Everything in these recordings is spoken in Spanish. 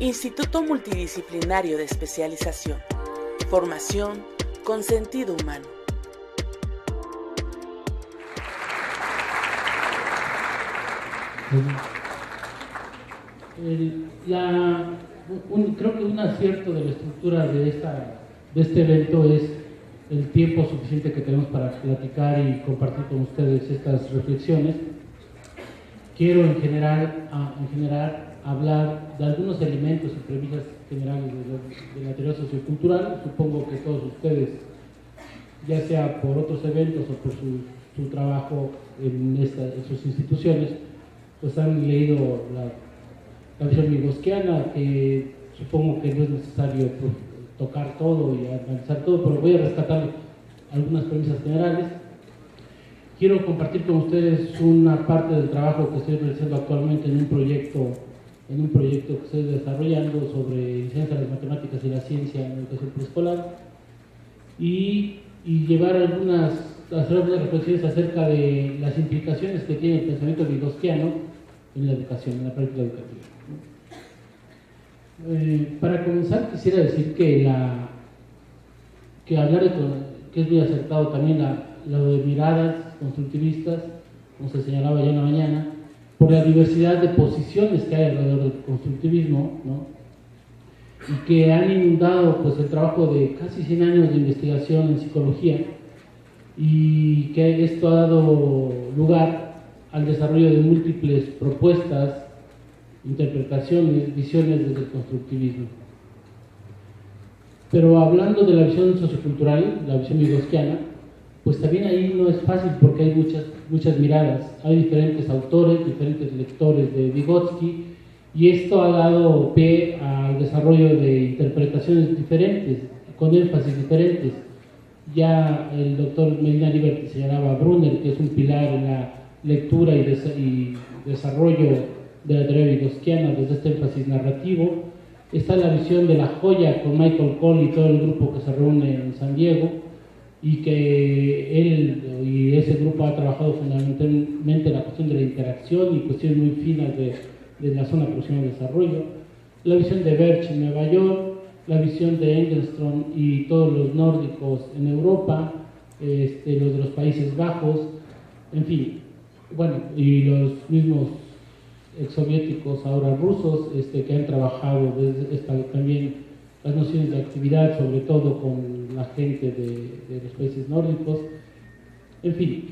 Instituto Multidisciplinario de Especialización. Formación con sentido humano. Creo que un acierto de la estructura de este evento es el tiempo suficiente que tenemos para platicar y compartir con ustedes estas reflexiones. Quiero en general hablar de algunos elementos y premisas generales de la teoría sociocultural. Supongo que todos ustedes, ya sea por otros eventos o por su trabajo en sus instituciones, pues han leído la visión vygotsquiana, que supongo que no es necesario tocar todo y analizar todo, pero voy a rescatar algunas premisas generales. Quiero compartir con ustedes una parte del trabajo que estoy realizando actualmente en un proyecto que estoy desarrollando sobre incidencia de las matemáticas y la ciencia en la educación preescolar, y hacer algunas reflexiones acerca de las implicaciones que tiene el pensamiento vygotsquiano en la educación, en la práctica educativa. Para comenzar, quisiera decir que es muy acertado también lo de miradas constructivistas, como se señalaba ya en la mañana, por la diversidad de posiciones que hay alrededor del constructivismo, ¿no? Y que han inundado pues, el trabajo de casi 100 años de investigación en psicología, y que esto ha dado lugar al desarrollo de múltiples propuestas, interpretaciones, visiones desde el constructivismo. Pero hablando de la visión sociocultural, la visión vygotsquiana, pues también ahí no es fácil porque hay muchas miradas. Hay diferentes autores, diferentes lectores de Vygotsky, y esto ha dado pie al desarrollo de interpretaciones diferentes, con énfasis diferentes. Ya el doctor Medina Liberty señalaba a Brunner, que es un pilar en la lectura y desarrollo de la teoría vygotsquiana desde este énfasis narrativo. Está la visión de la joya con Michael Cole y todo el grupo que se reúne en San Diego, y que él y ese grupo ha trabajado fundamentalmente la cuestión de la interacción y cuestiones muy finas de la zona próxima de desarrollo. La visión de Birch en Nueva York, la visión de Engelstrom y todos los nórdicos en Europa, los de los Países Bajos, en fin, bueno, y los mismos exsoviéticos, ahora rusos, que han trabajado también las nociones de actividad, sobre todo con la gente de los países nórdicos. En fin,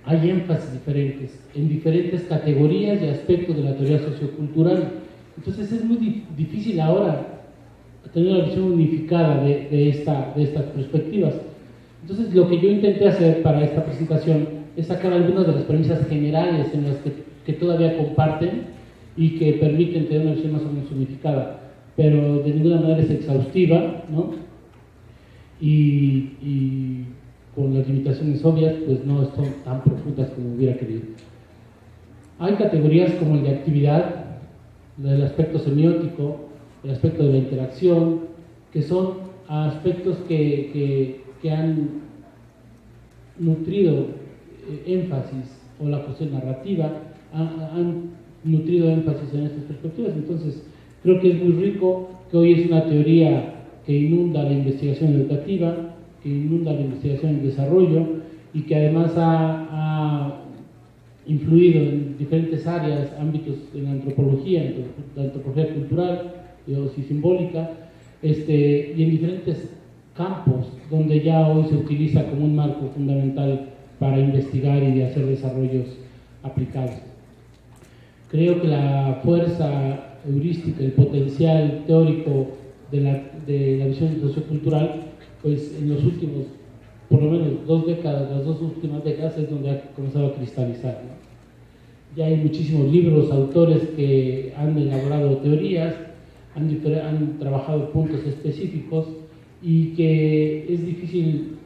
hay énfasis diferentes en diferentes categorías y aspectos de la teoría sociocultural. Entonces es muy difícil ahora tener una visión unificada de estas perspectivas. Entonces lo que yo intenté hacer para esta presentación es sacar algunas de las premisas generales en las que todavía comparten y que permiten tener una visión más o menos unificada, pero de ninguna manera es exhaustiva, ¿no? Y con las limitaciones obvias, pues no son tan profundas como hubiera querido. Hay categorías como el de actividad, el aspecto semiótico, el aspecto de la interacción, que son aspectos que han nutrido énfasis, o la cuestión narrativa, han nutrido énfasis en estas perspectivas. Entonces, creo que es muy rico que hoy es una teoría que inunda la investigación educativa, que inunda la investigación en desarrollo, y que además ha influido en diferentes áreas, ámbitos en la antropología, en la antropología cultural y simbólica, y en diferentes campos donde ya hoy se utiliza como un marco fundamental para investigar y de hacer desarrollos aplicados. Creo que la fuerza heurística, el potencial teórico de la visión sociocultural, pues en los últimos, por lo menos las dos últimas décadas es donde ha comenzado a cristalizar, ¿no? Ya hay muchísimos libros, autores que han elaborado teorías, han trabajado puntos específicos, y que es difícil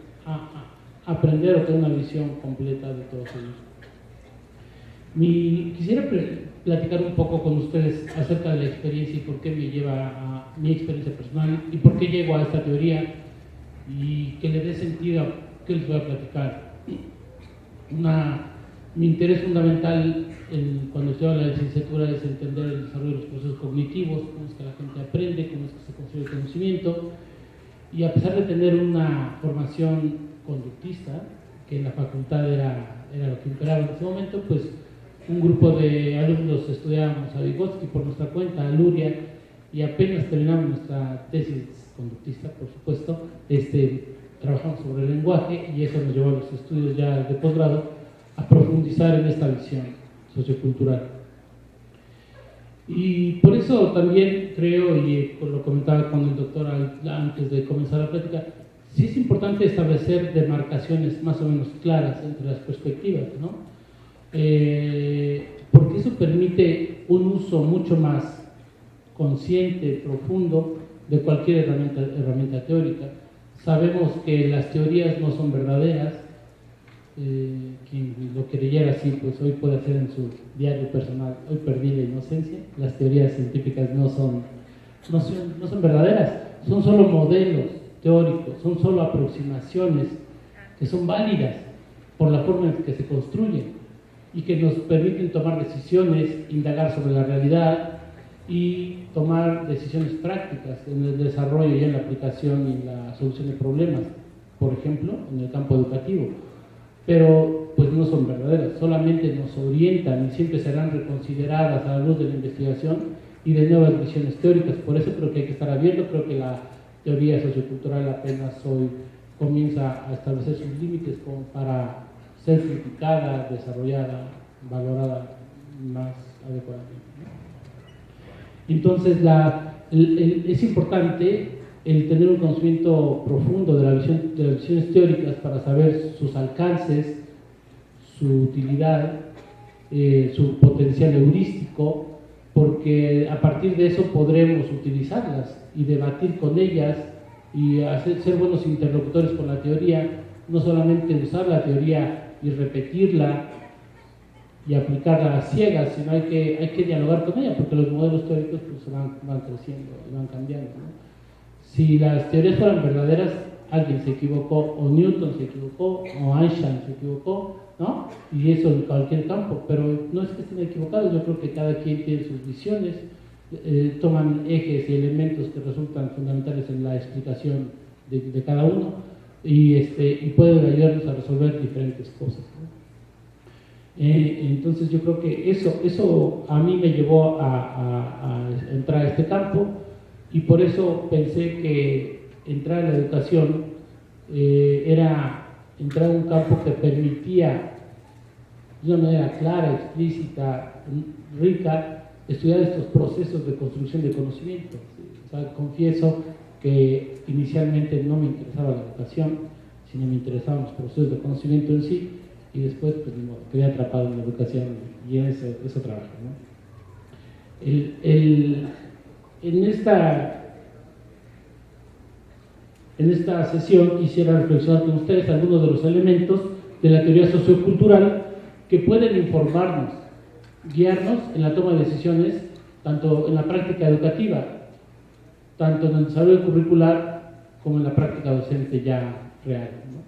aprender o tener una visión completa de todos ellos. Quisiera platicar un poco con ustedes acerca de la experiencia y por qué me lleva a mi experiencia personal y por qué llego a esta teoría, y que le dé sentido a qué les voy a platicar. Mi interés fundamental cuando estudio la licenciatura es entender el desarrollo de los procesos cognitivos, cómo es que la gente aprende, cómo es que se construye el conocimiento. Y a pesar de tener una formación conductista, que en la facultad era lo que imperaba en ese momento, pues un grupo de alumnos estudiábamos a Vygotsky por nuestra cuenta, a Luria, y apenas terminamos nuestra tesis conductista, por supuesto, trabajamos sobre el lenguaje y eso nos llevó a los estudios ya de posgrado a profundizar en esta visión sociocultural. Y por eso también creo, y lo comentaba con el doctor antes de comenzar la plática, sí es importante establecer demarcaciones más o menos claras entre las perspectivas, ¿no? Porque eso permite un uso mucho más consciente, profundo, de cualquier herramienta teórica. Sabemos que las teorías no son verdaderas. Quien lo creyera así, pues hoy puede hacer en su diario personal: hoy perdí la inocencia. Las teorías científicas no son verdaderas, son solo modelos teóricos, son solo aproximaciones que son válidas por la forma en que se construyen y que nos permiten tomar decisiones, indagar sobre la realidad y tomar decisiones prácticas en el desarrollo y en la aplicación y en la solución de problemas, por ejemplo, en el campo educativo. Pero pues no son verdaderas, solamente nos orientan y siempre serán reconsideradas a la luz de la investigación y de nuevas visiones teóricas. Por eso creo que hay que estar abierto. Creo que la teoría sociocultural apenas hoy comienza a establecer sus límites como para ser criticada, desarrollada, valorada más adecuadamente. Entonces es importante el tener un conocimiento profundo de las visiones teóricas para saber sus alcances, su utilidad, su potencial heurístico, porque a partir de eso podremos utilizarlas y debatir con ellas y ser buenos interlocutores con la teoría, no solamente usar la teoría y repetirla y aplicarla a ciegas, sino hay que dialogar con ella, porque los modelos teóricos pues, van creciendo y van cambiando, ¿no? Si las teorías fueran verdaderas, alguien se equivocó, o Newton se equivocó, o Einstein se equivocó, ¿no? Y eso en cualquier campo, pero no es que estén equivocados. Yo creo que cada quien tiene sus visiones, toman ejes y elementos que resultan fundamentales en la explicación de cada uno y pueden ayudarnos a resolver diferentes cosas, ¿no? Entonces yo creo que eso a mí me llevó a entrar a este campo. Y por eso pensé que entrar a la educación era entrar a un campo que permitía, de una manera clara, explícita, rica, estudiar estos procesos de construcción de conocimiento. O sea, confieso que inicialmente no me interesaba la educación, sino me interesaban los procesos de conocimiento en sí, y después pues, quedé atrapado en la educación y en eso trabajo, ¿no? En esta sesión quisiera reflexionar con ustedes algunos de los elementos de la teoría sociocultural que pueden informarnos, guiarnos en la toma de decisiones, tanto en la práctica educativa, tanto en el desarrollo curricular como en la práctica docente ya real, ¿no?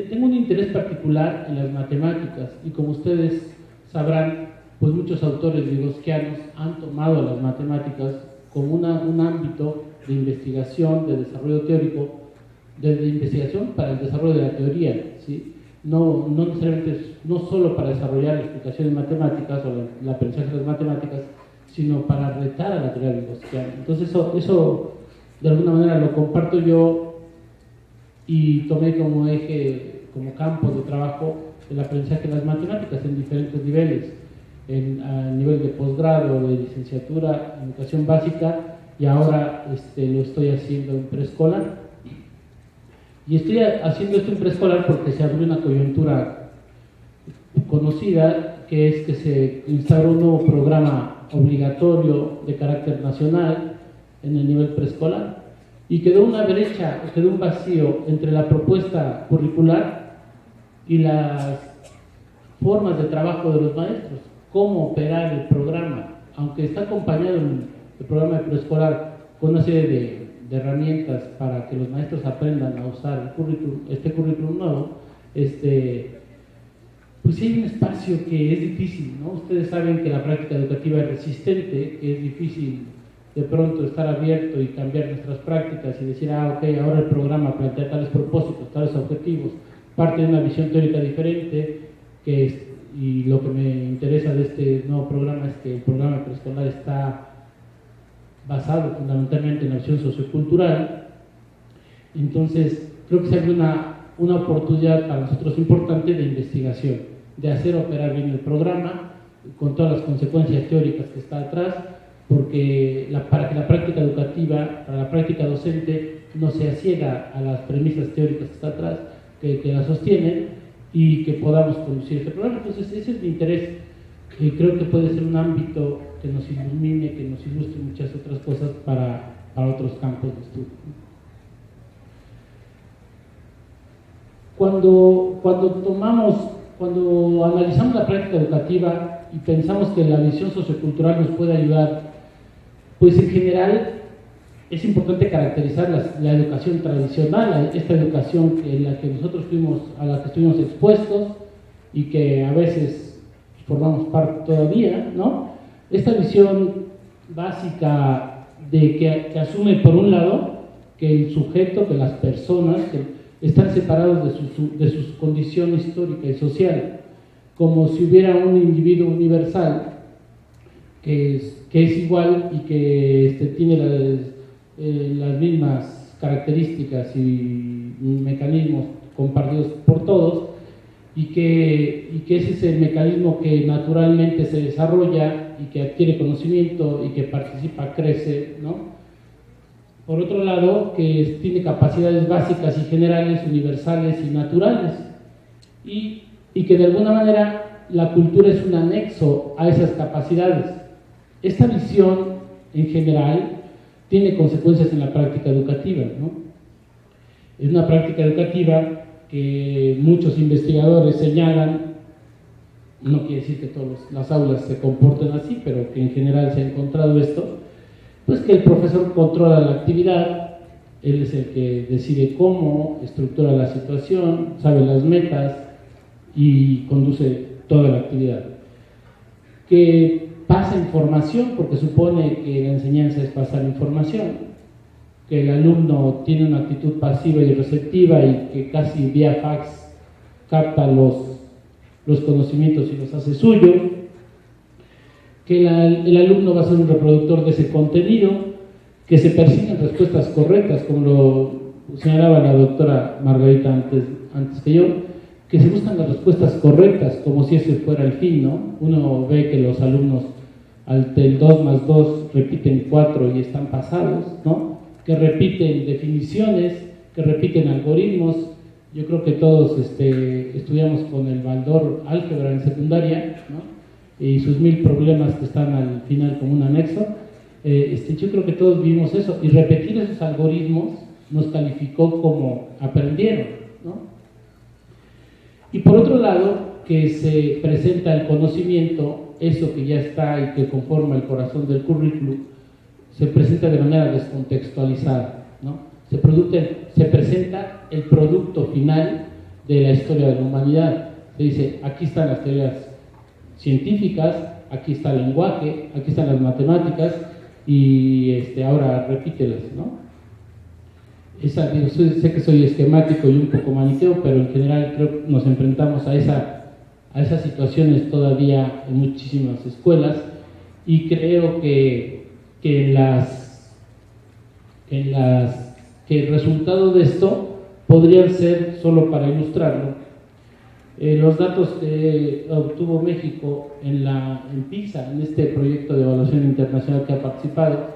Tengo un interés particular en las matemáticas y, como ustedes sabrán, pues muchos autores vygotsquianos han tomado las matemáticas como un ámbito de investigación, de desarrollo teórico, de investigación para el desarrollo de la teoría, ¿sí? No necesariamente, no solo para desarrollar explicaciones matemáticas o el aprendizaje de las matemáticas, sino para retar a la teoría vygotsquiana. Entonces eso de alguna manera lo comparto yo y tomé como eje, como campo de trabajo, el aprendizaje de las matemáticas en diferentes niveles, a nivel de posgrado, de licenciatura, en educación básica, y ahora lo estoy haciendo en preescolar. Y estoy haciendo esto en preescolar porque se abrió una coyuntura conocida, que es que se instauró un nuevo programa obligatorio de carácter nacional en el nivel preescolar, y quedó una brecha, quedó un vacío entre la propuesta curricular y las formas de trabajo de los maestros, cómo operar el programa, aunque está acompañado el programa de preescolar con una serie de herramientas para que los maestros aprendan a usar este currículum nuevo, pues sí hay un espacio que es difícil, ¿no? Ustedes saben que la práctica educativa es resistente, que es difícil de pronto estar abierto y cambiar nuestras prácticas y decir, ok, ahora el programa plantea tales propósitos, tales objetivos, parte de una visión teórica diferente, y lo que me interesa de este nuevo programa es que el programa preescolar está basado fundamentalmente en la visión sociocultural. Entonces creo que se abre una oportunidad para nosotros importante de investigación, de hacer operar bien el programa con todas las consecuencias teóricas que está atrás, porque para que la práctica educativa, para la práctica docente, no sea ciega a las premisas teóricas que está atrás, que la sostienen, y que podamos conducir este programa. Entonces ese es mi interés, y creo que puede ser un ámbito que nos ilumine, que nos ilustre muchas otras cosas para otros campos de estudio. Cuando analizamos la práctica educativa y pensamos que la visión sociocultural nos puede ayudar, pues en general es importante caracterizar la educación tradicional, esta educación a la que estuvimos expuestos y que a veces formamos parte todavía, ¿no? Esta visión básica que asume, por un lado, que el sujeto, que las personas que están separados de sus condición histórica y social, como si hubiera un individuo universal que es igual y que tiene las mismas características y mecanismos compartidos por todos, y que ese es el mecanismo que naturalmente se desarrolla y que adquiere conocimiento y que participa, crece, ¿no? Por otro lado, que tiene capacidades básicas y generales, universales y naturales, y que de alguna manera la cultura es un anexo a esas capacidades. Esta visión en general tiene consecuencias en la práctica educativa, ¿no? Es una práctica educativa que muchos investigadores señalan, no quiere decir que todas las aulas se comporten así, pero que en general se ha encontrado esto, pues que el profesor controla la actividad, él es el que decide cómo, estructura la situación, sabe las metas y conduce toda la actividad. Que pasa información, porque supone que la enseñanza es pasar información, que el alumno tiene una actitud pasiva y receptiva y que casi vía fax capta los conocimientos y los hace suyo, que el alumno va a ser un reproductor de ese contenido, que se persiguen respuestas correctas, como lo señalaba la doctora Margarita antes que yo, que se buscan las respuestas correctas, como si ese fuera el fin, ¿no? Uno ve que los alumnos del 2 más 2 repiten 4 y están pasados, ¿no? Que repiten definiciones, que repiten algoritmos. Yo creo que todos estudiamos con el Baldor álgebra en secundaria, ¿no? Y sus 1000 problemas que están al final como un anexo. Yo creo que todos vimos eso, y repetir esos algoritmos nos calificó como aprendieron, ¿no? Y por otro lado, que se presenta el conocimiento, eso que ya está y que conforma el corazón del currículum, se presenta de manera descontextualizada, ¿no? Se presenta el producto final de la historia de la humanidad. Se dice, aquí están las teorías científicas, aquí está el lenguaje, aquí están las matemáticas, y ahora repítelas, ¿no? Sé que soy esquemático y un poco maniqueo, pero en general creo que nos enfrentamos a esas situaciones todavía en muchísimas escuelas, y creo que el resultado de esto podrían ser, solo para ilustrarlo, los datos que obtuvo México en PISA, en este proyecto de evaluación internacional que ha participado.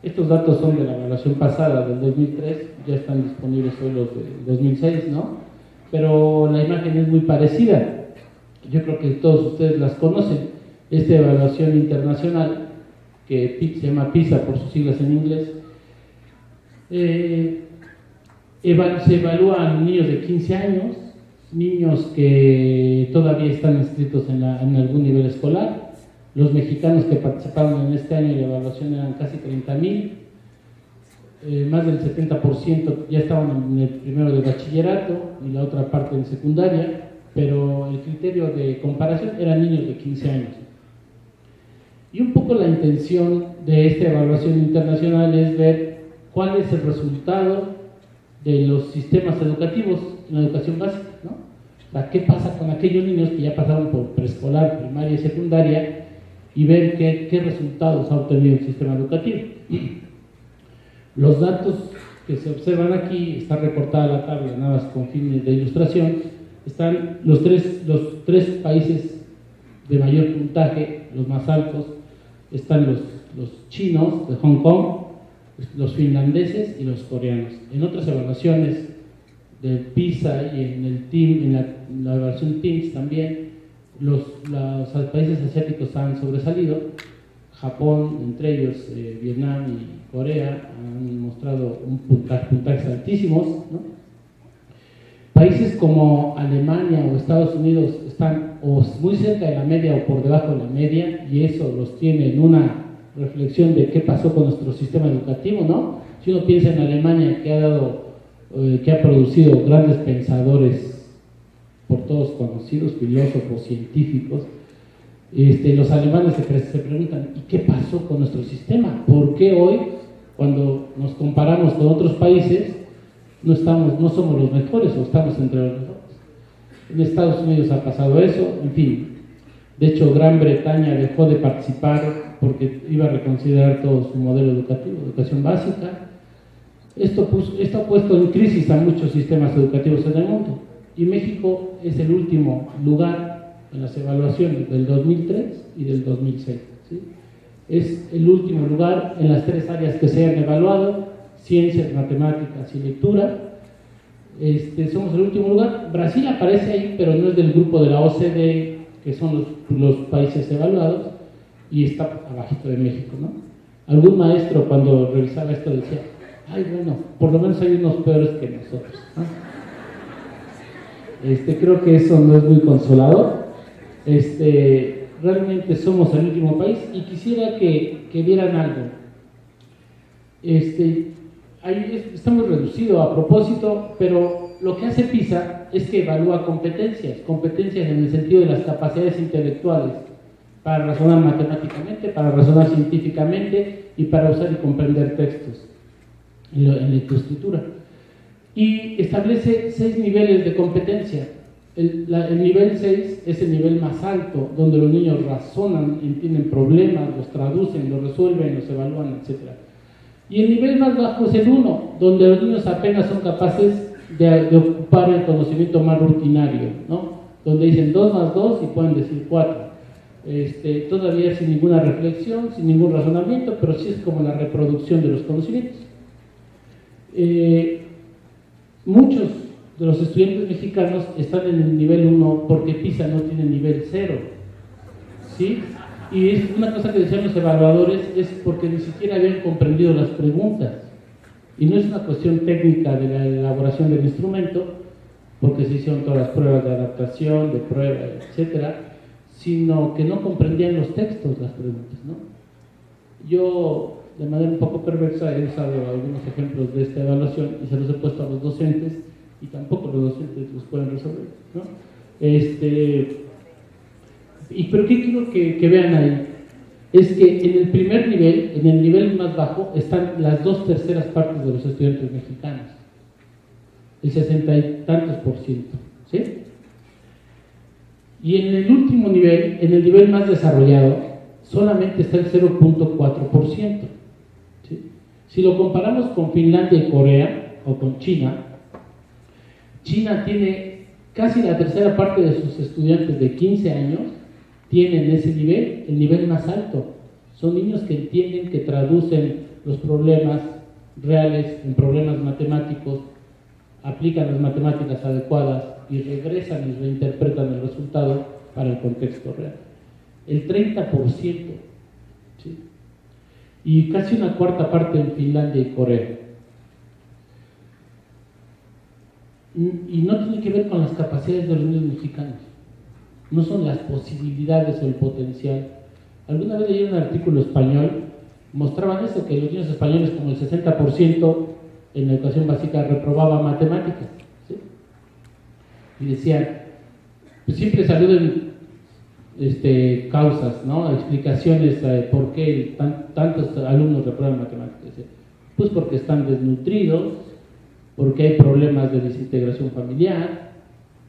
Estos datos son de la evaluación pasada, del 2003, ya están disponibles hoy los del 2006, ¿no? Pero la imagen es muy parecida. Yo creo que todos ustedes las conocen. Esta evaluación internacional, que se llama PISA por sus siglas en inglés, se evalúan niños de 15 años, niños que todavía están inscritos en algún nivel escolar. Los mexicanos que participaron en este año de evaluación eran casi 30,000. más del 70% ya estaban en el primero de bachillerato y la otra parte en secundaria, pero el criterio de comparación eran niños de 15 años. Y un poco la intención de esta evaluación internacional es ver cuál es el resultado de los sistemas educativos en la educación básica, ¿no? O sea, qué pasa con aquellos niños que ya pasaron por preescolar, primaria y secundaria, y ver qué resultados ha obtenido el sistema educativo. Los datos que se observan aquí, está recortada la tabla, nada más con fines de ilustración, están los tres países de mayor puntaje, los más altos, están los chinos de Hong Kong, los finlandeses y los coreanos. En otras evaluaciones de PISA y en la evaluación TIMSS también, los países asiáticos han sobresalido. Japón, entre ellos Vietnam y Corea, han mostrado puntajes altísimos, ¿no? Países como Alemania o Estados Unidos están o muy cerca de la media o por debajo de la media, y eso los tiene en una reflexión de qué pasó con nuestro sistema educativo, ¿no? Si uno piensa en Alemania, que ha producido grandes pensadores por todos conocidos, filósofos, científicos, los alemanes se preguntan, ¿y qué pasó con nuestro sistema? ¿Por qué hoy, cuando nos comparamos con otros países, no somos los mejores o estamos entre los mejores? En Estados Unidos ha pasado eso, en fin. De hecho, Gran Bretaña dejó de participar porque iba a reconsiderar todo su modelo educativo, educación básica. Esto ha puesto en crisis a muchos sistemas educativos en el mundo. Y México es el último lugar en las evaluaciones del 2003 y del 2006. ¿Sí? Es el último lugar en las tres áreas que se han evaluado: ciencias, matemáticas y lectura. Somos el último lugar. Brasil aparece ahí, pero no es del grupo de la OCDE, que son los países evaluados, y está abajito de México, ¿no? Algún maestro cuando revisaba esto decía, ay, bueno, por lo menos hay unos peores que nosotros, ¿no? Creo que eso no es muy consolador. Realmente somos el último país, y quisiera que vieran algo. Ahí está muy reducido a propósito, pero lo que hace PISA es que evalúa competencias en el sentido de las capacidades intelectuales, para razonar matemáticamente, para razonar científicamente y para usar y comprender textos en lectoescritura. Y establece 6 niveles de competencia. El nivel 6 es el nivel más alto, donde los niños razonan, entienden problemas, los traducen, los resuelven, los evalúan, etc. Y el nivel más bajo es el 1, donde los niños apenas son capaces de ocupar el conocimiento más rutinario, ¿no? Donde dicen 2 más 2 y pueden decir 4. Todavía sin ninguna reflexión, sin ningún razonamiento, pero sí es como la reproducción de los conocimientos. Muchos de los estudiantes mexicanos están en el nivel 1 porque PISA no tiene nivel 0, ¿sí? Y es una cosa que decían los evaluadores, es porque ni siquiera habían comprendido las preguntas. Y no es una cuestión técnica de la elaboración del instrumento, porque se hicieron todas las pruebas de adaptación, de prueba, etcétera, sino que no comprendían los textos, las preguntas, ¿no? Yo, de manera un poco perversa, he usado algunos ejemplos de esta evaluación y se los he puesto a los docentes, y tampoco los docentes los pueden resolver, ¿no? Pero ¿qué quiero que vean ahí? Es que en el primer nivel, en el nivel más bajo, están las 2/3 partes de los estudiantes mexicanos, el 60 y tantos %, ¿sí? Y en el último nivel, en el nivel más desarrollado, solamente está el 0.4%, ¿sí? Si lo comparamos con Finlandia y Corea, o con China tiene casi la tercera parte de sus estudiantes de 15 años tienen ese nivel, el nivel más alto. Son niños que entienden, que traducen los problemas reales en problemas matemáticos, aplican las matemáticas adecuadas y regresan y reinterpretan el resultado para el contexto real. El 30%, ¿sí? Y casi una cuarta parte en Finlandia y Corea. Y no tiene que ver con las capacidades de los niños mexicanos, no son las posibilidades o el potencial. Alguna vez leí un artículo español mostraban eso, que los niños españoles, como el 60% en la educación básica reprobaba matemáticas, ¿sí? Y decían, pues siempre saluden causas, ¿no? Explicaciones por qué tantos alumnos reprueban matemáticas. ¿Sí? Pues porque están desnutridos, porque hay problemas de desintegración familiar,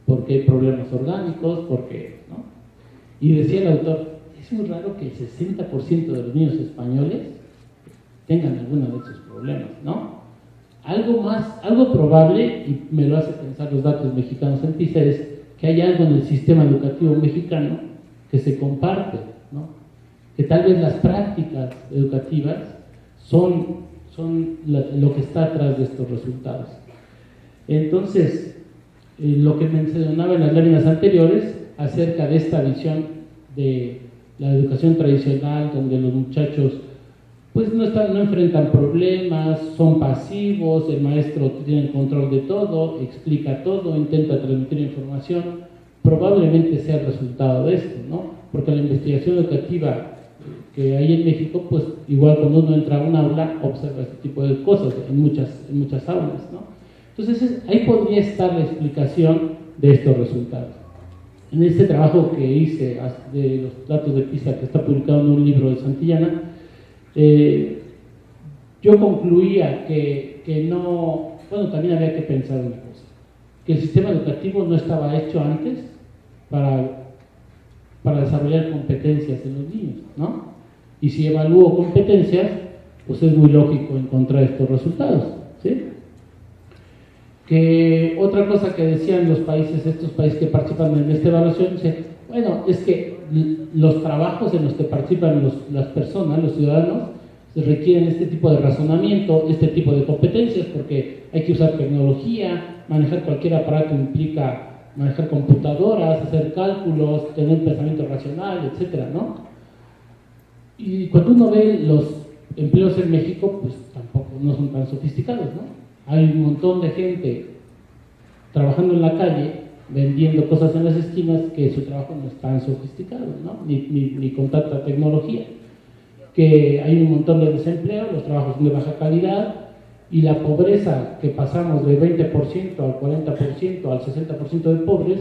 porque hay problemas orgánicos, porque, ¿no? Y decía el autor, es muy raro que el 60% de los niños españoles tengan alguno de esos problemas, ¿no? Algo probable, y me lo hace pensar los datos mexicanos en PISA, es que hay algo en el sistema educativo mexicano que se comparte, ¿no? Que tal vez las prácticas educativas son lo que está atrás de estos resultados. Entonces, lo que mencionaba en las láminas anteriores acerca de esta visión de la educación tradicional, donde los muchachos pues no enfrentan problemas, son pasivos, el maestro tiene el control de todo, explica todo, intenta transmitir información, probablemente sea el resultado de esto, ¿no? Porque la investigación educativa que hay en México, pues igual cuando uno entra a un aula, observa este tipo de cosas en muchas aulas, ¿no? Entonces ahí podría estar la explicación de estos resultados. En este trabajo que hice de los datos de PISA, que está publicado en un libro de Santillana, yo concluía que no, bueno, también había que pensar una cosa, que el sistema educativo no estaba hecho antes para desarrollar competencias en los niños, ¿no? Y si evalúo competencias, pues es muy lógico encontrar estos resultados, ¿sí? Que otra cosa que decían estos países que participan en esta evaluación, bueno, es que los trabajos en los que participan las personas, los ciudadanos, requieren este tipo de razonamiento, este tipo de competencias, porque hay que usar tecnología, manejar cualquier aparato implica manejar computadoras, hacer cálculos, tener un pensamiento racional, etcétera, ¿no? Y cuando uno ve los empleos en México, pues tampoco no son tan sofisticados, ¿no? Hay un montón de gente trabajando en la calle, vendiendo cosas en las esquinas, que su trabajo no es tan sofisticado, ¿no? Ni con tanta tecnología. Que hay un montón de desempleo, los trabajos son de baja calidad, y la pobreza que pasamos del 20% al 40%, al 60% de pobres,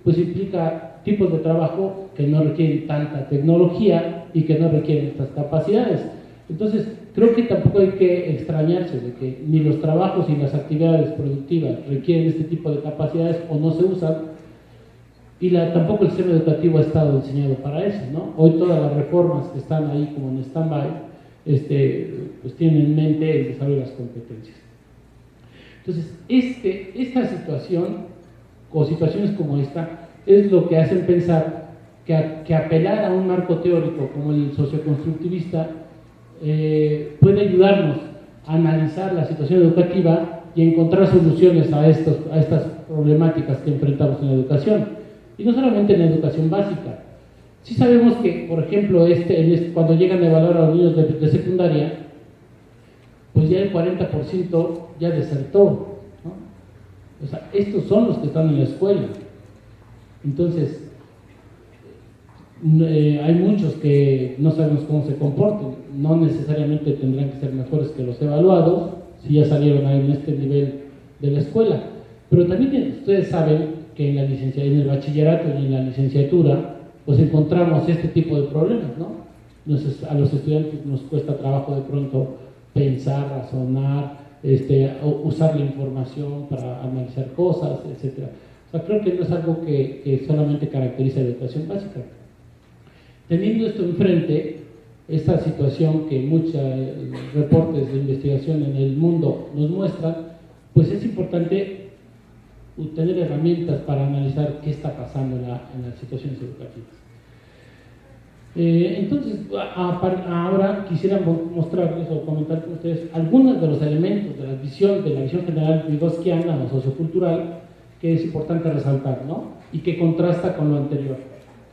pues implica tipos de trabajo que no requieren tanta tecnología y que no requieren estas capacidades. Entonces, creo que tampoco hay que extrañarse de que ni los trabajos ni las actividades productivas requieren este tipo de capacidades o no se usan, y tampoco el sistema educativo ha estado diseñado para eso, ¿no? Hoy todas las reformas que están ahí como en stand-by, pues tienen en mente el desarrollo de las competencias. Entonces, esta situación, o situaciones como esta, es lo que hacen pensar que apelar a un marco teórico como el socioconstructivista puede ayudarnos a analizar la situación educativa y encontrar soluciones a estas problemáticas que enfrentamos en la educación. Y no solamente en la educación básica. Sí sabemos que, por ejemplo, cuando llegan a evaluar a los niños de secundaria, pues ya el 40% ya desertó, ¿no? O sea, estos son los que están en la escuela. Entonces, hay muchos que no sabemos cómo se comportan, no necesariamente tendrán que ser mejores que los evaluados, si ya salieron ahí en este nivel de la escuela. Pero también ustedes saben que en el bachillerato y en la licenciatura, pues encontramos este tipo de problemas, ¿no? Entonces, a los estudiantes nos cuesta trabajo de pronto pensar, razonar, usar la información para analizar cosas, etc. O sea, creo que no es algo que solamente caracteriza la educación básica. Teniendo esto enfrente, esta situación que muchos reportes de investigación en el mundo nos muestran, pues es importante tener herramientas para analizar qué está pasando en las situaciones educativas. Entonces, ahora quisiera mostrarles o comentar con ustedes algunos de los elementos de la visión general vygotsiana o sociocultural que es importante resaltar, ¿no? Y que contrasta con lo anterior.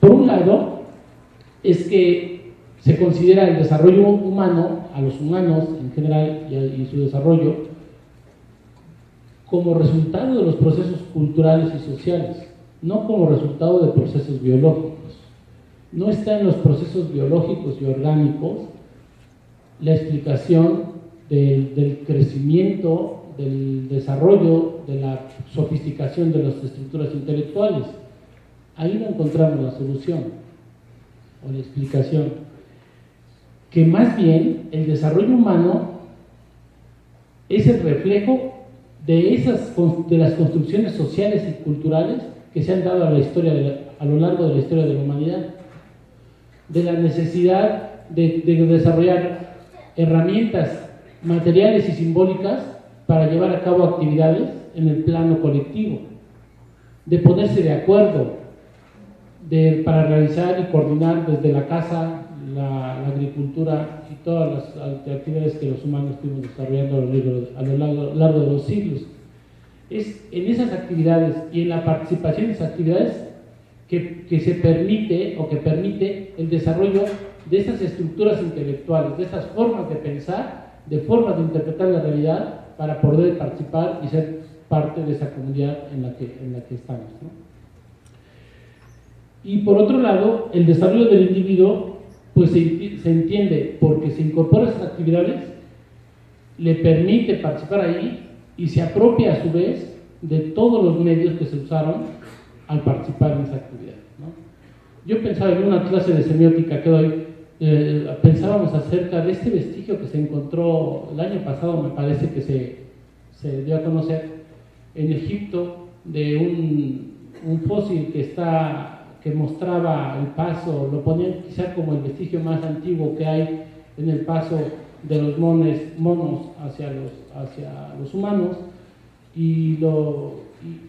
Por un lado, es que se considera el desarrollo humano, a los humanos en general y su desarrollo, como resultado de los procesos culturales y sociales, no como resultado de procesos biológicos. No está en los procesos biológicos y orgánicos la explicación del crecimiento, del desarrollo, de la sofisticación de las estructuras intelectuales. Ahí no encontramos la solución o la explicación. Que más bien el desarrollo humano es el reflejo de las construcciones sociales y culturales que se han dado a lo largo de la historia de la humanidad, de la necesidad de desarrollar herramientas materiales y simbólicas para llevar a cabo actividades en el plano colectivo, de ponerse de acuerdo para realizar y coordinar desde la casa, la agricultura y todas las actividades que los humanos fuimos desarrollando a lo largo de los siglos. Es en esas actividades y en la participación en esas actividades que se permite o que permite el desarrollo de estas estructuras intelectuales, de estas formas de pensar, de formas de interpretar la realidad para poder participar y ser parte de esa comunidad en la que estamos, ¿no? Y por otro lado, el desarrollo del individuo pues se entiende porque se incorpora a esas actividades, le permite participar ahí y se apropia a su vez de todos los medios que se usaron al participar en esa actividad, ¿no? Yo pensaba en una clase de semiótica que doy, pensábamos acerca de este vestigio que se encontró el año pasado, me parece que se dio a conocer en Egipto, de un fósil que mostraba el paso, lo ponían quizá como el vestigio más antiguo que hay en el paso de los monos hacia los humanos,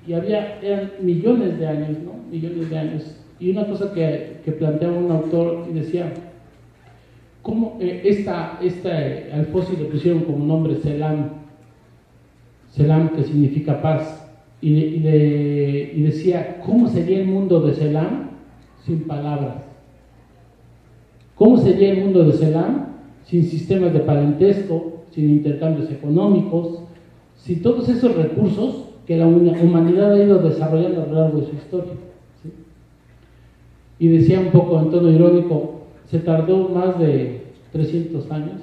eran millones de años, ¿no? Millones de años. Y una cosa que planteaba un autor y decía, ¿cómo al fósil le pusieron como nombre Selam, que significa paz? Y decía, ¿cómo sería el mundo de Selam sin palabras? ¿Cómo sería el mundo de Selam sin sistemas de parentesco, sin intercambios económicos, sin todos esos recursos que la humanidad ha ido desarrollando a lo largo de su historia, ¿sí? Y decía un poco en tono irónico, se tardó más de 300 años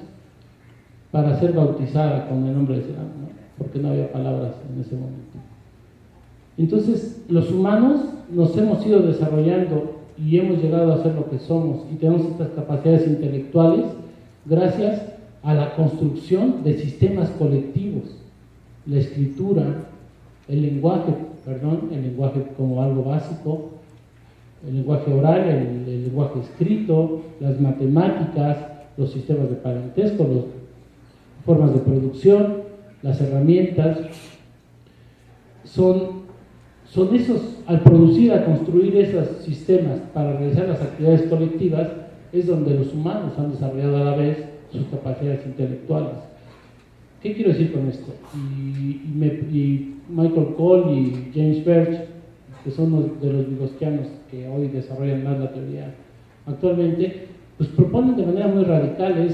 para ser bautizada con el nombre de Selam, ¿no? Porque no había palabras en ese momento. Entonces, los humanos nos hemos ido desarrollando y hemos llegado a ser lo que somos y tenemos estas capacidades intelectuales gracias a la construcción de sistemas colectivos, la escritura, el lenguaje como algo básico, el lenguaje oral, el lenguaje escrito, las matemáticas, los sistemas de parentesco, las formas de producción, las herramientas, son esos, al construir esos sistemas para realizar las actividades colectivas, es donde los humanos han desarrollado a la vez sus capacidades intelectuales. ¿Qué quiero decir con esto? Y Michael Cole y James Birch, que son de los vygotsquianos que hoy desarrollan más la teoría actualmente, pues proponen de manera muy radical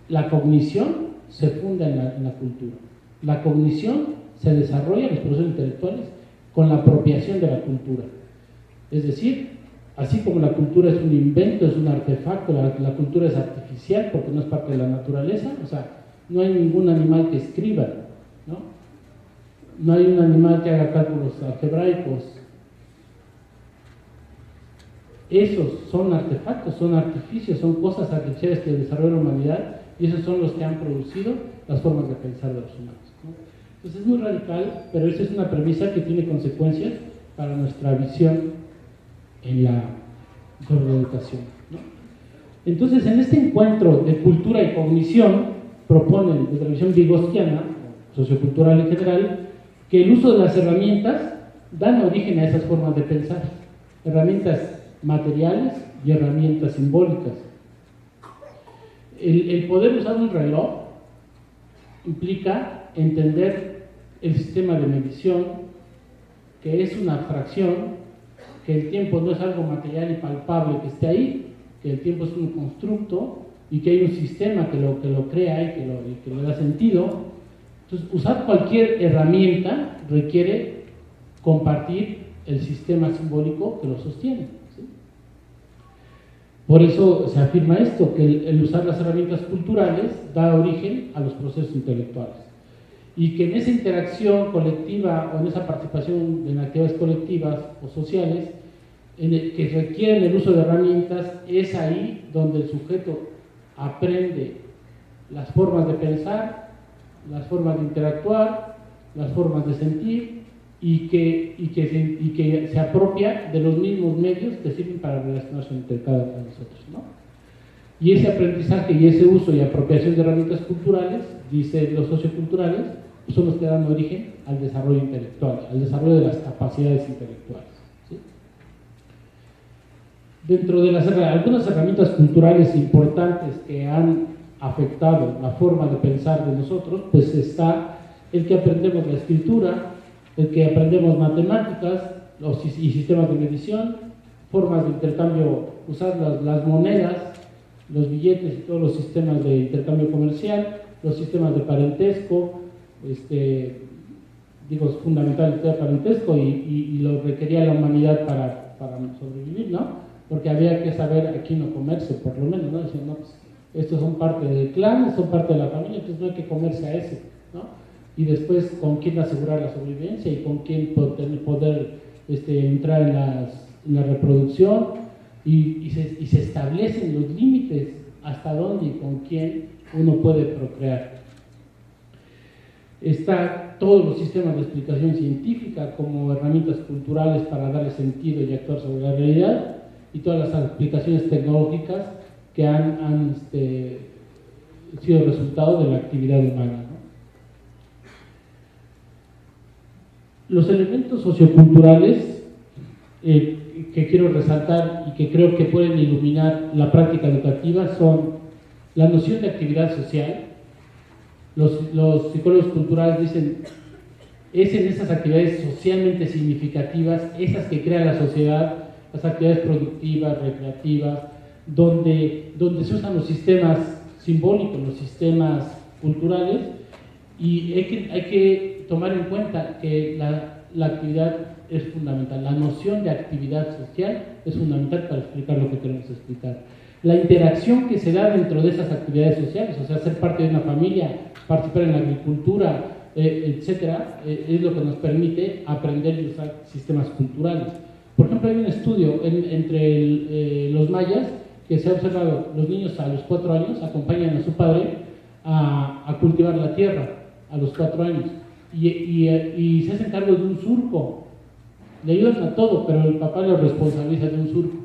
la cognición se funda en la cultura. La cognición se desarrolla en los procesos intelectuales con la apropiación de la cultura. Es decir, así como la cultura es un invento, es un artefacto, la cultura es artificial porque no es parte de la naturaleza, o sea, no hay ningún animal que escriba, ¿no? No hay un animal que haga cálculos algebraicos. Esos son artefactos, son artificios, son cosas artificiales que desarrolla la humanidad y esos son los que han producido las formas de pensar de los humanos, ¿no? Entonces es muy radical, pero esa es una premisa que tiene consecuencias para nuestra visión sobre la educación, ¿no? Entonces, en este encuentro de cultura y cognición, proponen desde la visión vygotskiana, sociocultural en general, que el uso de las herramientas dan origen a esas formas de pensar, herramientas materiales y herramientas simbólicas. El poder usar un reloj implica entender el sistema de medición, que es una abstracción, que el tiempo no es algo material y palpable que esté ahí, que el tiempo es un constructo y que hay un sistema que lo crea y que le da sentido. Entonces, usar cualquier herramienta requiere compartir el sistema simbólico que lo sostiene, ¿sí? Por eso se afirma esto, que el usar las herramientas culturales da origen a los procesos intelectuales. Y que en esa interacción colectiva o en esa participación en actividades colectivas o sociales que requieren el uso de herramientas, es ahí donde el sujeto aprende las formas de pensar, las formas de interactuar, las formas de sentir y que se apropia de los mismos medios que sirven para relacionarse entre cada uno de nosotros, ¿no? Y ese aprendizaje y ese uso y apropiación de herramientas culturales, dicen los socioculturales, son los que dan origen al desarrollo intelectual, al desarrollo de las capacidades intelectuales, ¿sí? Dentro de algunas herramientas culturales importantes que han afectado la forma de pensar de nosotros, pues está el que aprendemos la escritura, el que aprendemos matemáticas y sistemas de medición, formas de intercambio, usar las monedas, los billetes y todos los sistemas de intercambio comercial, los sistemas de parentesco, digo, es fundamental el tema de parentesco y lo requería la humanidad para sobrevivir, ¿no? Porque había que saber a quién no comerse, por lo menos, ¿no? Decían, no, pues, estos son parte del clan, son parte de la familia, entonces no hay que comerse a ese, ¿no? Y después con quién asegurar la sobrevivencia y con quién poder entrar en la reproducción y se establecen los límites hasta dónde y con quién uno puede procrear. Está todos los sistemas de explicación científica como herramientas culturales para darle sentido y actuar sobre la realidad, y todas las aplicaciones tecnológicas que han sido resultado de la actividad humana, ¿no? Los elementos socioculturales que quiero resaltar y que creo que pueden iluminar la práctica educativa son la noción de actividad social. Los psicólogos culturales dicen, es en esas actividades socialmente significativas, esas que crea la sociedad, las actividades productivas, recreativas, donde se usan los sistemas simbólicos, los sistemas culturales, y hay que tomar en cuenta que la actividad es fundamental, la noción de actividad social es fundamental para explicar lo que queremos explicar. La interacción que se da dentro de esas actividades sociales, o sea, ser parte de una familia, participar en la agricultura, etcétera, es lo que nos permite aprender y usar sistemas culturales. Por ejemplo, hay un estudio entre los mayas que se ha observado, los niños a los 4 años acompañan a su padre a cultivar la tierra a los 4 años y se hacen cargo de un surco, le ayudan a todo, pero el papá lo responsabiliza de un surco.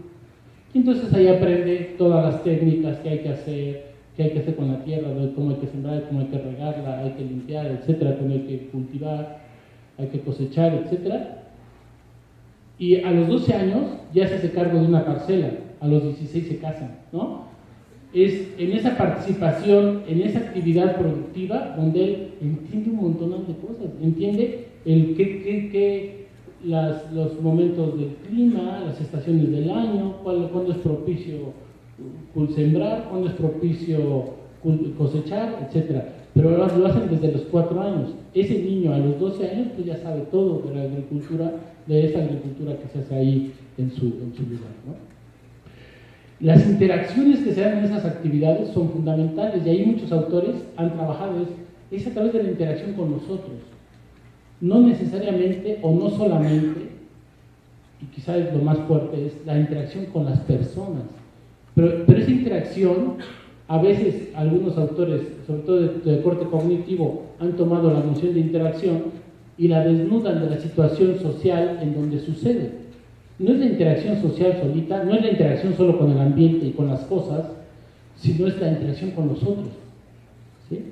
Y entonces ahí aprende todas las técnicas que hay que hacer con la tierra, de cómo hay que sembrar, cómo hay que regarla, hay que limpiar, etcétera, cómo hay que cultivar, hay que cosechar, etcétera. Y a los 12 años ya se hace cargo de una parcela, a los 16 se casan, ¿no? Es en esa participación, en esa actividad productiva, donde él entiende un montón de cosas, entiende los momentos del clima, las estaciones del año, cuándo es propicio sembrar, cuándo es propicio cosechar, etcétera. Pero lo hacen desde los 4 años. Ese niño a los 12 años pues ya sabe todo de la agricultura, de esa agricultura que se hace ahí en su lugar, ¿no? Las interacciones que se dan en esas actividades son fundamentales y ahí muchos autores han trabajado, es a través de la interacción con nosotros. No necesariamente o no solamente, y quizás es lo más fuerte, es la interacción con las personas. Pero esa interacción, a veces algunos autores, sobre todo de corte cognitivo, han tomado la noción de interacción y la desnudan de la situación social en donde sucede. No es la interacción social solita, no es la interacción solo con el ambiente y con las cosas, sino es la interacción con los otros, ¿sí?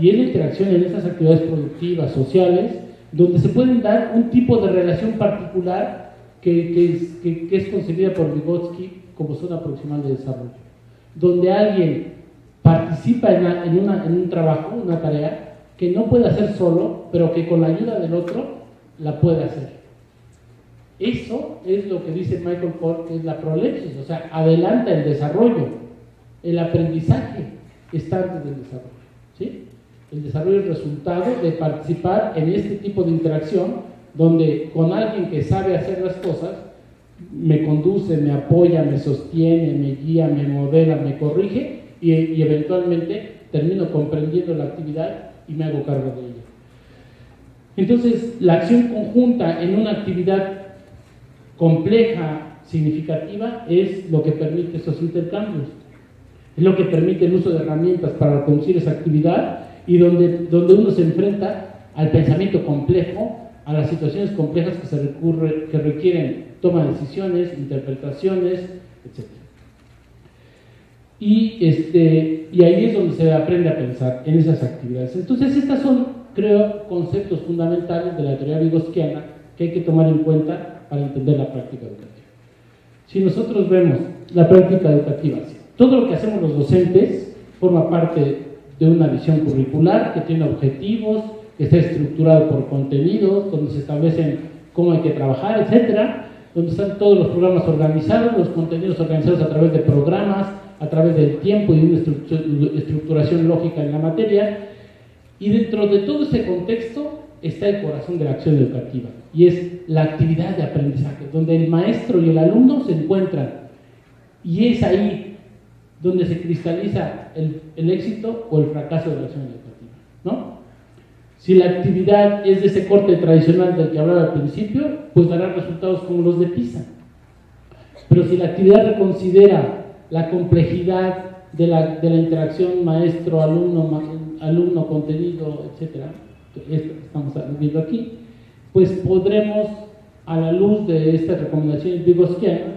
Y es la interacción en esas actividades productivas, sociales, donde se pueden dar un tipo de relación particular que es concebida por Vygotsky como zona proximal de desarrollo, donde alguien participa en un trabajo, una tarea, que no puede hacer solo, pero que con la ayuda del otro la puede hacer. Eso es lo que dice Michael Ford, que es la prolepsis, o sea, adelanta el desarrollo. El aprendizaje está antes del desarrollo, ¿sí? El desarrollo es resultado de participar en este tipo de interacción, donde con alguien que sabe hacer las cosas, me conduce, me apoya, me sostiene, me guía, me modela, me corrige y eventualmente termino comprendiendo la actividad y me hago cargo de ella. Entonces, la acción conjunta en una actividad compleja, significativa, es lo que permite esos intercambios. Es lo que permite el uso de herramientas para conducir esa actividad y donde uno se enfrenta al pensamiento complejo, a las situaciones complejas que requieren toma de decisiones, interpretaciones, etc. Y ahí es donde se aprende a pensar en esas actividades. Entonces, estas son, creo, conceptos fundamentales de la teoría vygotskiana que hay que tomar en cuenta para entender la práctica educativa. Si nosotros vemos la práctica educativa, todo lo que hacemos los docentes forma parte de una visión curricular que tiene objetivos, que está estructurado por contenidos, donde se establecen cómo hay que trabajar, etcétera, donde están todos los programas organizados, los contenidos organizados a través de programas, a través del tiempo y una estructuración lógica en la materia. Y dentro de todo ese contexto está el corazón de la acción educativa, y es la actividad de aprendizaje, donde el maestro y el alumno se encuentran, y es ahí donde se cristaliza el éxito o el fracaso de la acción educativa, ¿no? Si la actividad es de ese corte tradicional del que hablaba al principio, pues dará resultados como los de PISA. Pero si la actividad reconsidera la complejidad de la interacción maestro-alumno, contenido, etc., esto que estamos viendo aquí, pues podremos, a la luz de estas recomendaciones vygotskianas,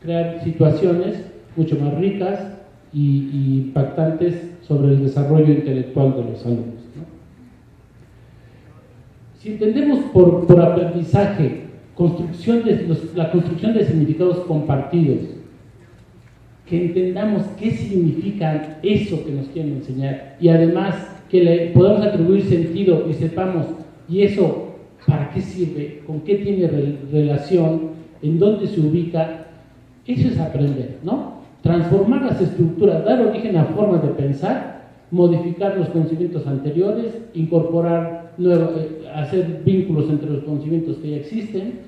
crear situaciones mucho más ricas y impactantes sobre el desarrollo intelectual de los alumnos, ¿no? Si entendemos por aprendizaje la construcción de significados compartidos, que entendamos qué significa eso que nos quieren enseñar y además que le podamos atribuir sentido y sepamos, ¿y eso para qué sirve? ¿Con qué tiene relación? ¿En dónde se ubica? Eso es aprender, ¿no? Transformar las estructuras, dar origen a formas de pensar, modificar los conocimientos anteriores, incorporar hacer vínculos entre los conocimientos que ya existen,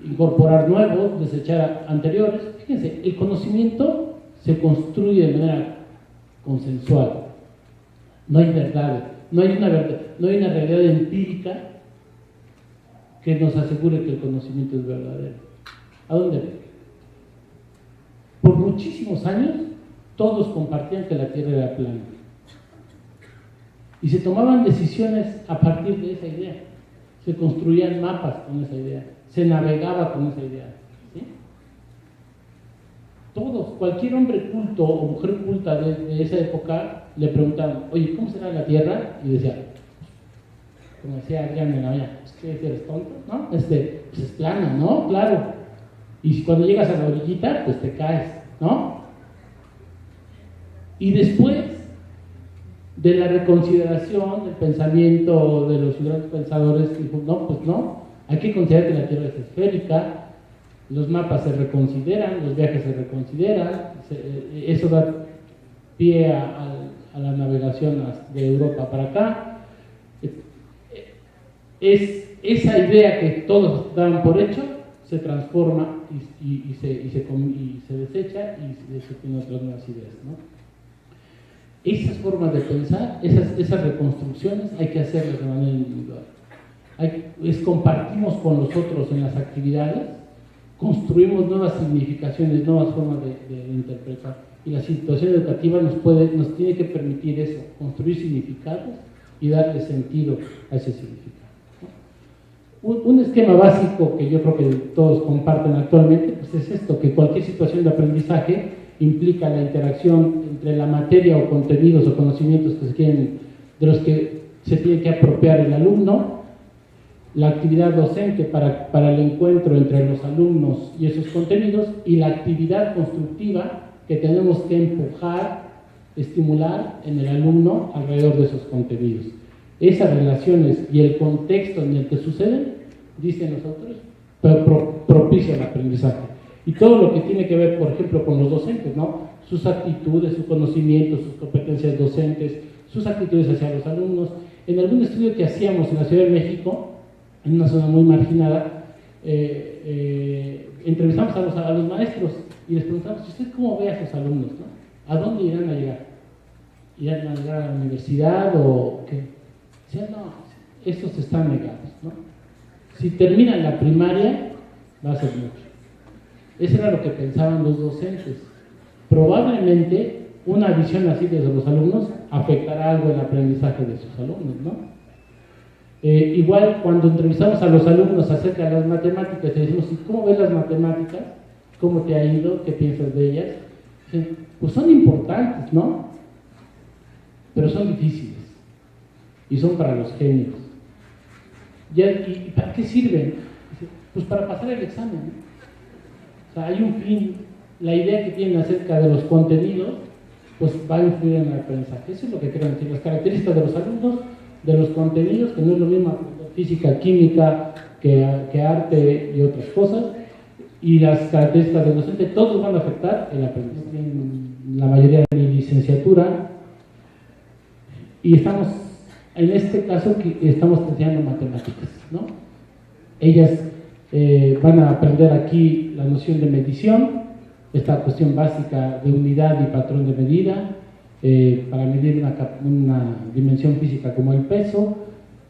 incorporar nuevos, desechar anteriores. Fíjense, el conocimiento se construye de manera consensual. No hay verdades, no hay una realidad empírica que nos asegure que el conocimiento es verdadero. ¿A dónde? Por muchísimos años todos compartían que la Tierra era plana y se tomaban decisiones a partir de esa idea, se construían mapas con esa idea, se navegaba con esa idea, ¿sí? Todos, cualquier hombre culto o mujer culta de esa época le preguntaban, oye, ¿cómo será la Tierra? Y decía, como decía Adrián en la mañana, ¿qué eres tonto? ¿No? Pues es plana, ¿no? Claro. Y cuando llegas a la orillita, pues te caes, ¿no? Y después de la reconsideración del pensamiento de los grandes pensadores, dijo, no, pues no, hay que considerar que la Tierra es esférica, los mapas se reconsideran, los viajes se reconsideran, eso da pie a la navegación de Europa para acá. Es esa idea que todos daban por hecho, se transforma y se desecha y se tienen otras nuevas ideas, ¿no? Esas formas de pensar, esas reconstrucciones hay que hacerlas de manera individual. Compartimos con los otros en las actividades, construimos nuevas significaciones, nuevas formas de interpretar, y la situación educativa nos tiene que permitir eso, construir significados y darle sentido a ese significado. Un esquema básico que yo creo que todos comparten actualmente, pues es esto, que cualquier situación de aprendizaje implica la interacción entre la materia o contenidos o conocimientos de los que se tiene que apropiar el alumno, la actividad docente para el encuentro entre los alumnos y esos contenidos, y la actividad constructiva que tenemos que empujar, estimular en el alumno alrededor de esos contenidos. Esas relaciones y el contexto en el que suceden, dicen los autores, propicia el aprendizaje. Y todo lo que tiene que ver, por ejemplo, con los docentes, ¿no? Sus actitudes, sus conocimientos, sus competencias docentes, sus actitudes hacia los alumnos. En algún estudio que hacíamos en la Ciudad de México, en una zona muy marginada, entrevistamos a los maestros y les preguntamos: ¿usted cómo ve a sus alumnos, ¿no? ¿A dónde irán a llegar? ¿Irán a llegar a la universidad o qué? Decían: no, estos están negados, ¿no? Si terminan la primaria, va a ser mucho. Eso era lo que pensaban los docentes. Probablemente una visión así de los alumnos afectará algo el aprendizaje de sus alumnos, ¿no? Igual cuando entrevistamos a los alumnos acerca de las matemáticas, les decimos: ¿y cómo ves las matemáticas? ¿Cómo te ha ido? ¿Qué piensas de ellas? Dicen: pues son importantes, ¿no? Pero son difíciles y son para los genios. ¿Y para qué sirven? Pues para pasar el examen, ¿no? O sea, hay un fin. La idea que tienen acerca de los contenidos pues va a influir en el aprendizaje. Eso es lo que quiero decir. Las características de los alumnos, de los contenidos, que no es lo mismo física, química, que arte y otras cosas, y las características del docente, todos van a afectar el aprendizaje. En la mayoría de mi licenciatura, y estamos, en este caso, estamos enseñando matemáticas, ¿no? Ellas van a aprender aquí la noción de medición, esta cuestión básica de unidad y patrón de medida, para medir una dimensión física como el peso.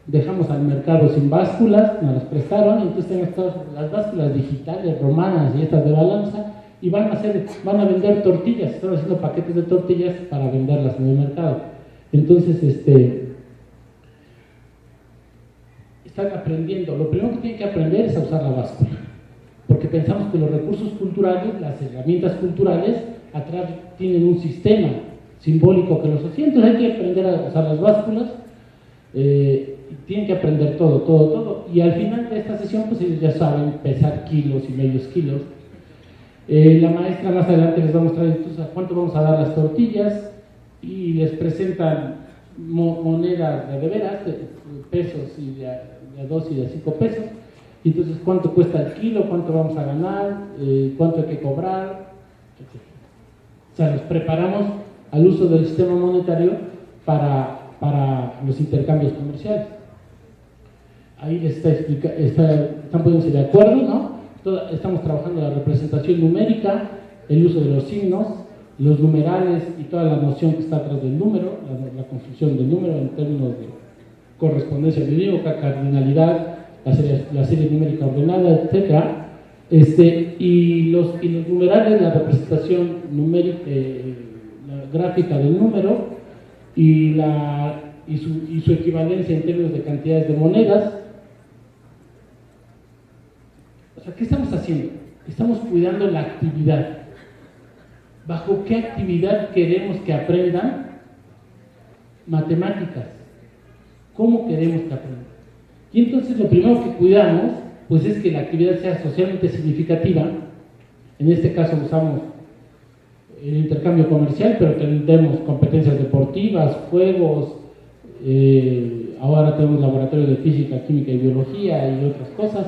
Dejamos al mercado sin básculas, nos las prestaron, entonces tenemos todas las básculas digitales, romanas y estas de balanza, y van a vender tortillas, están haciendo paquetes de tortillas para venderlas en el mercado. Entonces, están aprendiendo. Lo primero que tienen que aprender es a usar la báscula, porque pensamos que los recursos culturales, las herramientas culturales, atrás tienen un sistema simbólico que los sostiene. Entonces hay que aprender a usar las básculas, tienen que aprender todo. Y al final de esta sesión, pues ellos ya saben pesar kilos y medios kilos. La maestra más adelante les va a mostrar entonces a cuánto vamos a dar las tortillas, y les presentan monedas de veras, de pesos, y de 2 y de 5 pesos. Y entonces, ¿cuánto cuesta el kilo? ¿Cuánto vamos a ganar? ¿Cuánto hay que cobrar? Etc. O sea, los preparamos al uso del sistema monetario para los intercambios comerciales. Ahí les están poniéndose de acuerdo, ¿no? Estamos trabajando la representación numérica, el uso de los signos, los numerales y toda la noción que está atrás del número, la construcción del número en términos de correspondencia unívoca, cardinalidad, la serie numérica ordenada, etc. Y los numerales, la representación numérica, la gráfica del número y su equivalencia en términos de cantidades de monedas. O sea, ¿qué estamos haciendo? Estamos cuidando la actividad. ¿Bajo qué actividad queremos que aprendan matemáticas? ¿Cómo queremos que aprendan? Y entonces lo primero que cuidamos pues es que la actividad sea socialmente significativa. En este caso usamos el intercambio comercial, pero tendremos competencias deportivas, juegos, ahora tenemos laboratorios de física, química y biología y otras cosas.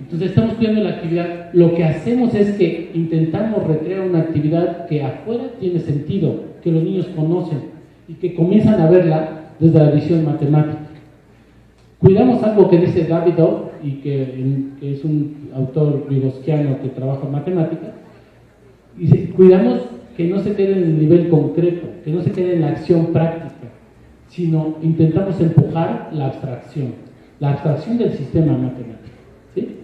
Entonces estamos cuidando la actividad. Lo que hacemos es que intentamos recrear una actividad que afuera tiene sentido, que los niños conocen y que comienzan a verla desde la visión matemática. Cuidamos algo que dice Davidov, y que es un autor vygotsiano que trabaja en matemáticas. Dice: cuidamos que no se quede en el nivel concreto, que no se quede en la acción práctica, sino intentamos empujar la abstracción del sistema matemático, ¿sí?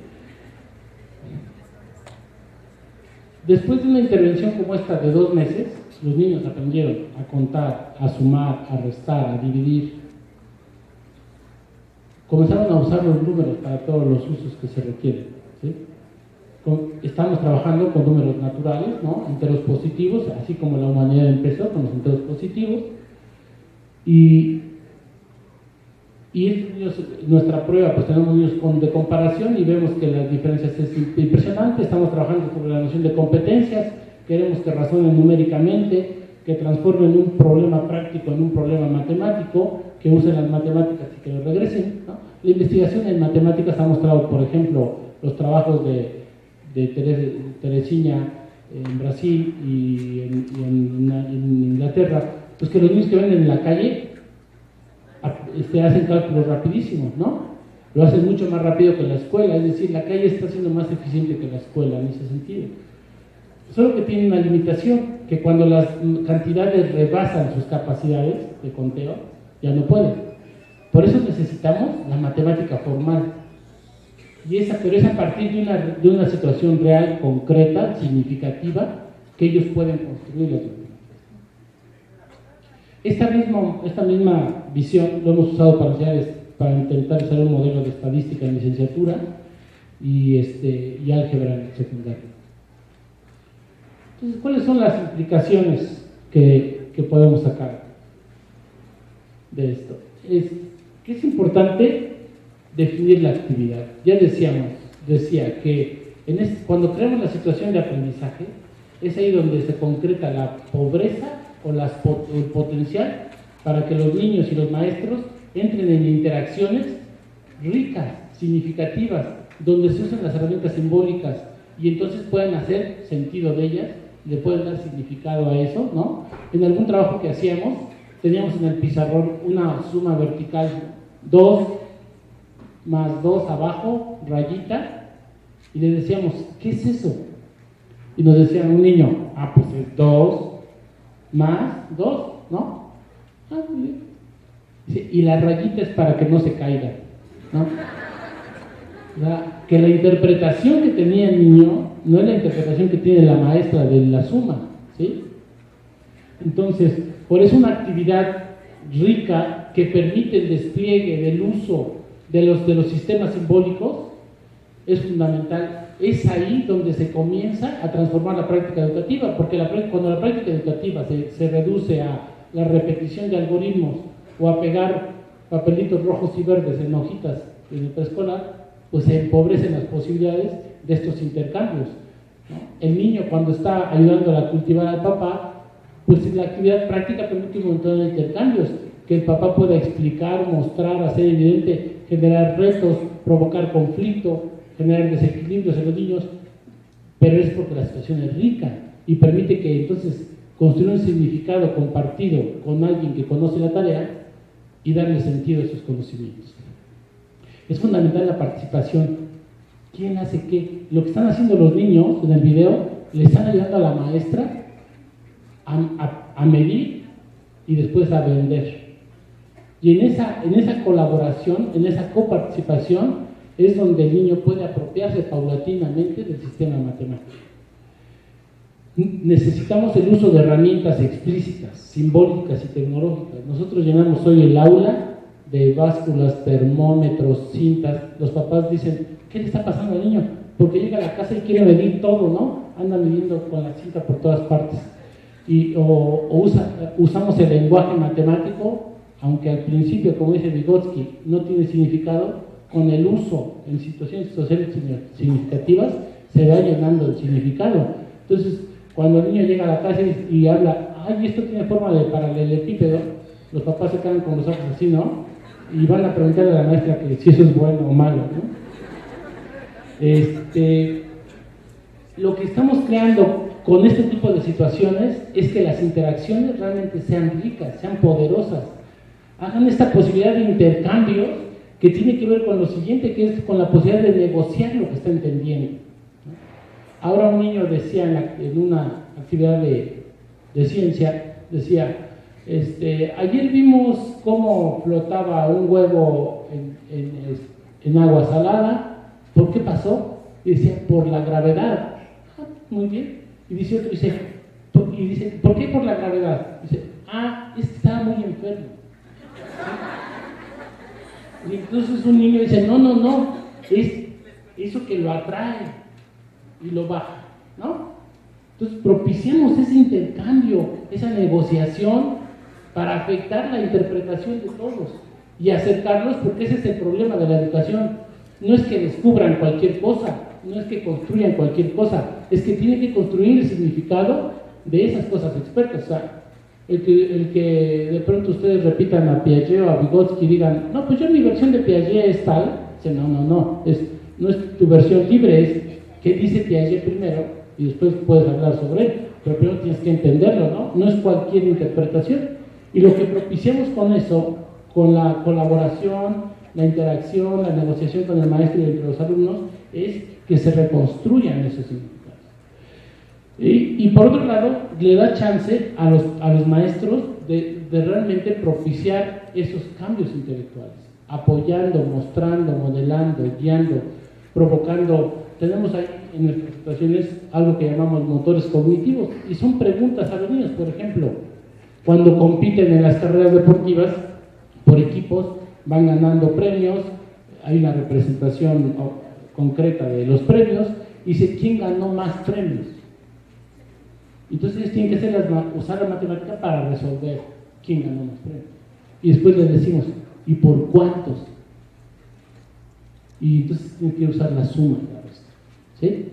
Después de una intervención como esta de 2 meses, los niños aprendieron a contar, a sumar, a restar, a dividir. Comenzaron a usar los números para todos los usos que se requieren, ¿sí? Estamos trabajando con números naturales, ¿no? Enteros positivos, así como la humanidad empezó con los enteros positivos. Y estos niños, nuestra prueba, pues tenemos niños de comparación y vemos que las diferencias es impresionante. Estamos trabajando sobre la noción de competencias, queremos que razonen numéricamente, que transformen un problema práctico en un problema matemático, que usen las matemáticas y que lo regresen, ¿no? La investigación en matemáticas ha mostrado, por ejemplo, los trabajos de Teresinha en Brasil y en Inglaterra, pues que los niños que ven en la calle hacen cálculos rapidísimos, ¿no? lo hacen mucho más rápido que la escuela, es decir, la calle está siendo más eficiente que la escuela en ese sentido. Solo que tiene una limitación, que cuando las cantidades rebasan sus capacidades de conteo, ya no pueden. Por eso necesitamos la matemática formal. Pero es a partir de una situación real, concreta, significativa, que ellos pueden construir las matemáticas. Esta misma visión lo hemos usado para intentar hacer un modelo de estadística en licenciatura y álgebra en secundaria. Entonces, ¿cuáles son las implicaciones que podemos sacar de esto? Que es importante definir la actividad. Ya decía que cuando creamos la situación de aprendizaje, es ahí donde se concreta la pobreza o el potencial para que los niños y los maestros entren en interacciones ricas, significativas, donde se usan las herramientas simbólicas y entonces puedan hacer sentido de ellas, le pueden dar significado a eso, ¿no? En algún trabajo que hacíamos, teníamos en el pizarrón una suma vertical, 2 más 2 abajo, rayita, y le decíamos, ¿qué es eso? Y nos decía un niño, pues es 2 más 2, ¿no? Muy bien. Dice, y la rayita es para que no se caiga, ¿no? Que la interpretación que tenía el niño no es la interpretación que tiene la maestra de la suma, ¿sí? Entonces, por eso una actividad rica que permite el despliegue del uso de los sistemas simbólicos es fundamental. Es ahí donde se comienza a transformar la práctica educativa, porque cuando la práctica educativa se reduce a la repetición de algoritmos o a pegar papelitos rojos y verdes en hojitas en el preescolar, pues se empobrecen las posibilidades de estos intercambios, ¿no? El niño, cuando está ayudando a cultivar al papá, pues la actividad práctica permite un montón de intercambios, que el papá pueda explicar, mostrar, hacer evidente, generar retos, provocar conflicto, generar desequilibrios en los niños, pero es porque la situación es rica y permite que entonces construir un significado compartido con alguien que conoce la tarea y darle sentido a esos conocimientos. Es fundamental la participación. ¿Quién hace qué? Lo que están haciendo los niños en el video, le están ayudando a la maestra a medir y después a vender. Y en esa colaboración, en esa coparticipación, es donde el niño puede apropiarse paulatinamente del sistema matemático. Necesitamos el uso de herramientas explícitas, simbólicas y tecnológicas. Nosotros llenamos hoy el aula de básculas, termómetros, cintas. Los papás dicen, ¿qué le está pasando al niño? Porque llega a la casa y quiere medir todo, ¿no? Anda midiendo con la cinta por todas partes. Usamos el lenguaje matemático, aunque al principio, como dice Vygotsky, no tiene significado. Con el uso en situaciones sociales significativas se va llenando el significado. Entonces, cuando el niño llega a la casa y habla, ay, esto tiene forma de paralelepípedo, los papás se quedan con los ojos así, ¿no? Y van a preguntarle a la maestra que si eso es bueno o malo, ¿no? Lo que estamos creando con este tipo de situaciones es que las interacciones realmente sean ricas, sean poderosas, hagan esta posibilidad de intercambios que tiene que ver con lo siguiente, que es con la posibilidad de negociar lo que está entendiendo, ¿no? Ahora un niño decía en una actividad de ciencia, decía, ayer vimos cómo flotaba un huevo en agua salada, ¿por qué pasó? Y decía, por la gravedad. Muy bien. Y dice otro, dice, ¿por qué por la gravedad? Dice, es que estaba muy enfermo. Y entonces un niño dice, no, es eso que lo atrae y lo baja, ¿no? Entonces propiciamos ese intercambio, esa negociación para afectar la interpretación de todos y acercarlos, porque ese es el problema de la educación. No es que descubran cualquier cosa, no es que construyan cualquier cosa, es que tienen que construir el significado de esas cosas expertas. O sea, el que de pronto ustedes repitan a Piaget o a Vygotsky y digan, no, pues yo mi versión de Piaget es tal, dice, no es tu versión libre, es qué dice Piaget primero y después puedes hablar sobre él, pero primero tienes que entenderlo, no es cualquier interpretación. Y lo que propiciamos con eso, con la colaboración, la interacción, la negociación con el maestro y entre los alumnos, es que se reconstruyan esos significados. Y por otro lado, le da chance a los maestros de realmente propiciar esos cambios intelectuales, apoyando, mostrando, modelando, guiando, provocando. Tenemos ahí en nuestras situaciones algo que llamamos motores cognitivos, y son preguntas a los niños. Por ejemplo, cuando compiten en las carreras deportivas por equipos, van ganando premios, hay una representación concreta de los premios, y dice quién ganó más premios. Entonces ellos tienen que usar la matemática para resolver quién ganó más premios. Y después les decimos, ¿y por cuántos? Y entonces tienen que usar la suma y la resta. ¿Sí?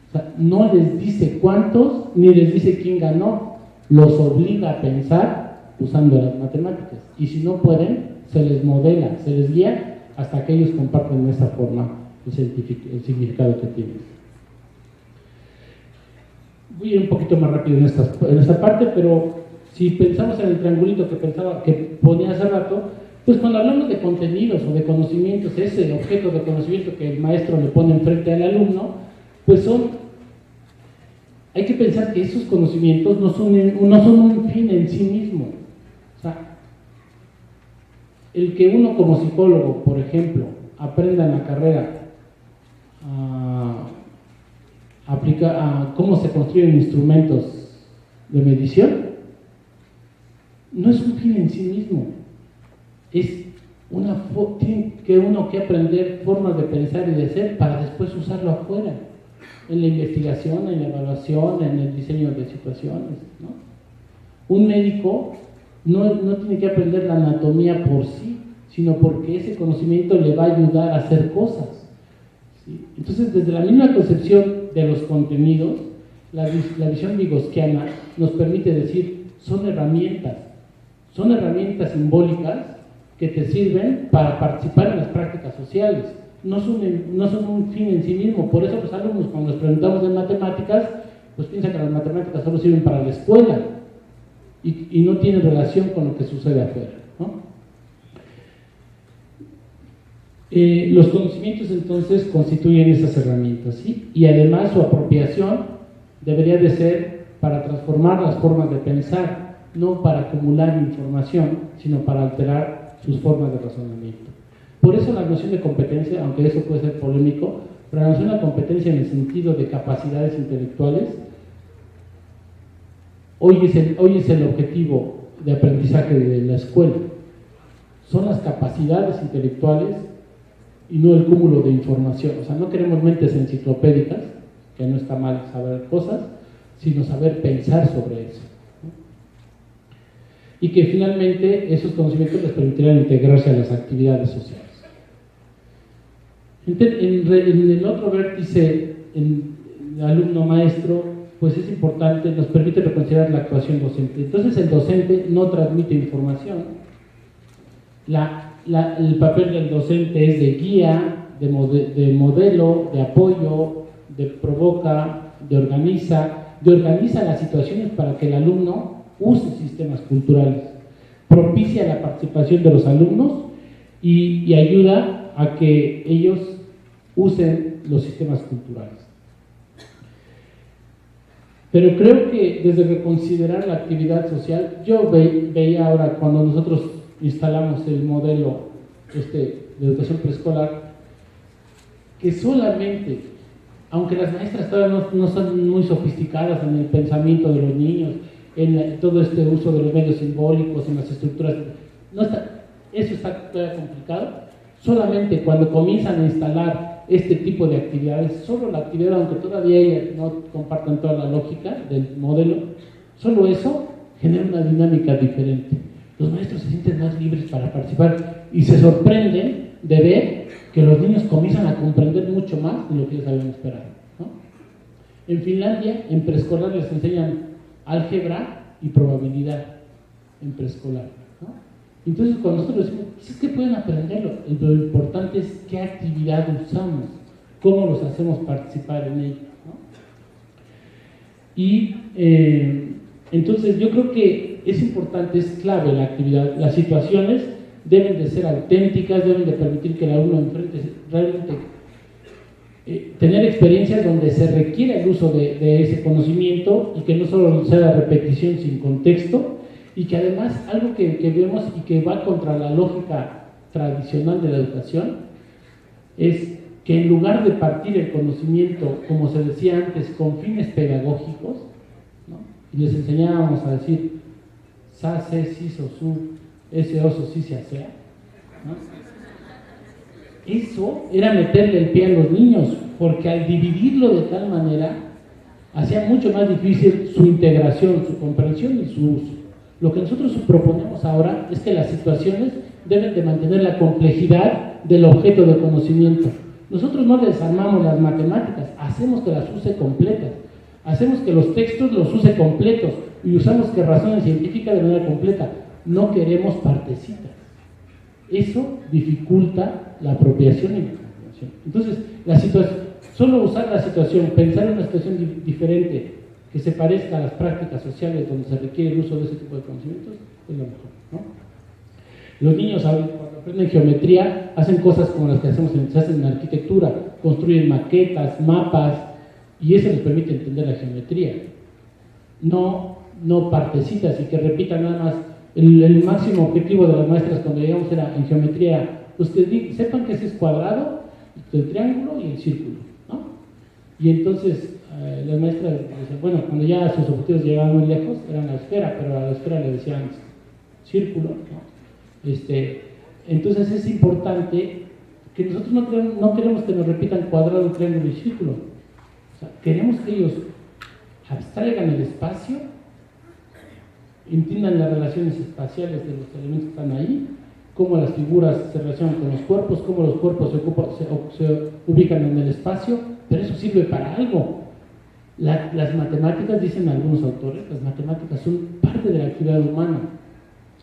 O sea, no les dice cuántos, ni les dice quién ganó, los obliga a pensar usando las matemáticas. Y si no pueden, se les modela, se les guía hasta que ellos comparten de esa forma el significado que tienen. Voy a ir un poquito más rápido en esta parte, pero si pensamos en el triangulito que ponía hace rato, pues cuando hablamos de contenidos o de conocimientos, ese objeto de conocimiento que el maestro le pone enfrente al alumno, pues hay que pensar que esos conocimientos no son un fin en sí mismo. O sea, el que uno como psicólogo, por ejemplo, aprenda en la carrera a cómo se construyen instrumentos de medición, no es un fin en sí mismo. Es tiene uno que aprender formas de pensar y de ser para después usarlo afuera, en la investigación, en la evaluación, en el diseño de situaciones, ¿no? Un médico no tiene que aprender la anatomía por sí, sino porque ese conocimiento le va a ayudar a hacer cosas, ¿sí? Entonces, desde la misma concepción de los contenidos, la visión vygotsiana nos permite decir, son herramientas simbólicas que te sirven para participar en las prácticas sociales. No son un fin en sí mismo. Por eso los alumnos, cuando les preguntamos de matemáticas, pues piensan que las matemáticas solo sirven para la escuela y no tienen relación con lo que sucede afuera, ¿no? Los conocimientos entonces constituyen esas herramientas, ¿sí? Y además su apropiación debería de ser para transformar las formas de pensar, no para acumular información, sino para alterar sus formas de razonamiento. Por eso la noción de competencia, aunque eso puede ser polémico, pero la noción de competencia en el sentido de capacidades intelectuales, hoy es el objetivo de aprendizaje de la escuela. Son las capacidades intelectuales y no el cúmulo de información. O sea, no queremos mentes enciclopédicas, que no está mal saber cosas, sino saber pensar sobre eso, ¿no? Y que finalmente esos conocimientos les permitirán integrarse a las actividades sociales. En el otro vértice, en alumno-maestro, pues es importante, nos permite reconsiderar la actuación docente. Entonces el docente no transmite información, el papel del docente es de guía, de modelo, de apoyo, de provoca, de organiza las situaciones para que el alumno use sistemas culturales, propicia la participación de los alumnos y ayuda a que ellos usen los sistemas culturales. Pero creo que desde reconsiderar la actividad social, yo veía ahora cuando nosotros instalamos el modelo de educación preescolar, que solamente, aunque las maestras todavía no son muy sofisticadas en el pensamiento de los niños, en todo este uso de los medios simbólicos, en las estructuras, eso está todavía complicado. Solamente cuando comienzan a instalar este tipo de actividades, solo la actividad, aunque todavía ellas no compartan toda la lógica del modelo, solo eso genera una dinámica diferente. Los maestros se sienten más libres para participar y se sorprenden de ver que los niños comienzan a comprender mucho más de lo que ellos habían esperado, ¿no? En Finlandia, en preescolar les enseñan álgebra y probabilidad en preescolar, ¿no? Entonces, cuando nosotros decimos, pues es que pueden aprenderlo, lo importante es qué actividad usamos, cómo los hacemos participar en ello, ¿no? Y entonces yo creo que es importante, es clave la actividad, las situaciones deben de ser auténticas, deben de permitir que el alumno enfrente realmente tener experiencias donde se requiere el uso de ese conocimiento y que no solo sea la repetición sin contexto, y que además algo que vemos y que va contra la lógica tradicional de la educación es que en lugar de partir el conocimiento, como se decía antes, con fines pedagógicos, ¿no? Y les enseñábamos a decir sa, se, si, so, su, ese, oso, si, se, sea, ¿no? Eso era meterle el pie a los niños, porque al dividirlo de tal manera hacía mucho más difícil su integración, su comprensión y su uso. Lo que nosotros proponemos ahora es que las situaciones deben de mantener la complejidad del objeto de conocimiento. Nosotros no desarmamos las matemáticas, hacemos que las use completas, hacemos que los textos los use completos y usamos que razonen científicas de manera completa. No queremos partecitas. Eso dificulta la apropiación y la comprensión. Entonces, solo usar la situación, pensar en una situación diferente que se parezca a las prácticas sociales donde se requiere el uso de ese tipo de conocimientos es lo mejor, ¿no? Los niños cuando aprenden geometría hacen cosas como las que se hacen en arquitectura, construyen maquetas, mapas, y eso les permite entender la geometría. No partecitas y que repitan nada más. El máximo objetivo de las maestras cuando llegamos era en geometría, pues que sepan que ese es cuadrado, el triángulo y el círculo, ¿no? Y entonces las maestras decían, bueno, cuando ya sus objetivos llegaban muy lejos, eran la esfera, pero a la esfera le decían círculo, ¿no? Entonces es importante que nosotros no queremos que nos repitan cuadrado, triángulo y círculo. O sea, queremos que ellos abstraigan el espacio, entiendan las relaciones espaciales de los elementos que están ahí, cómo las figuras se relacionan con los cuerpos, cómo los cuerpos se ubican en el espacio, pero eso sirve para algo. Las matemáticas, dicen algunos autores, las matemáticas son parte de la actividad humana.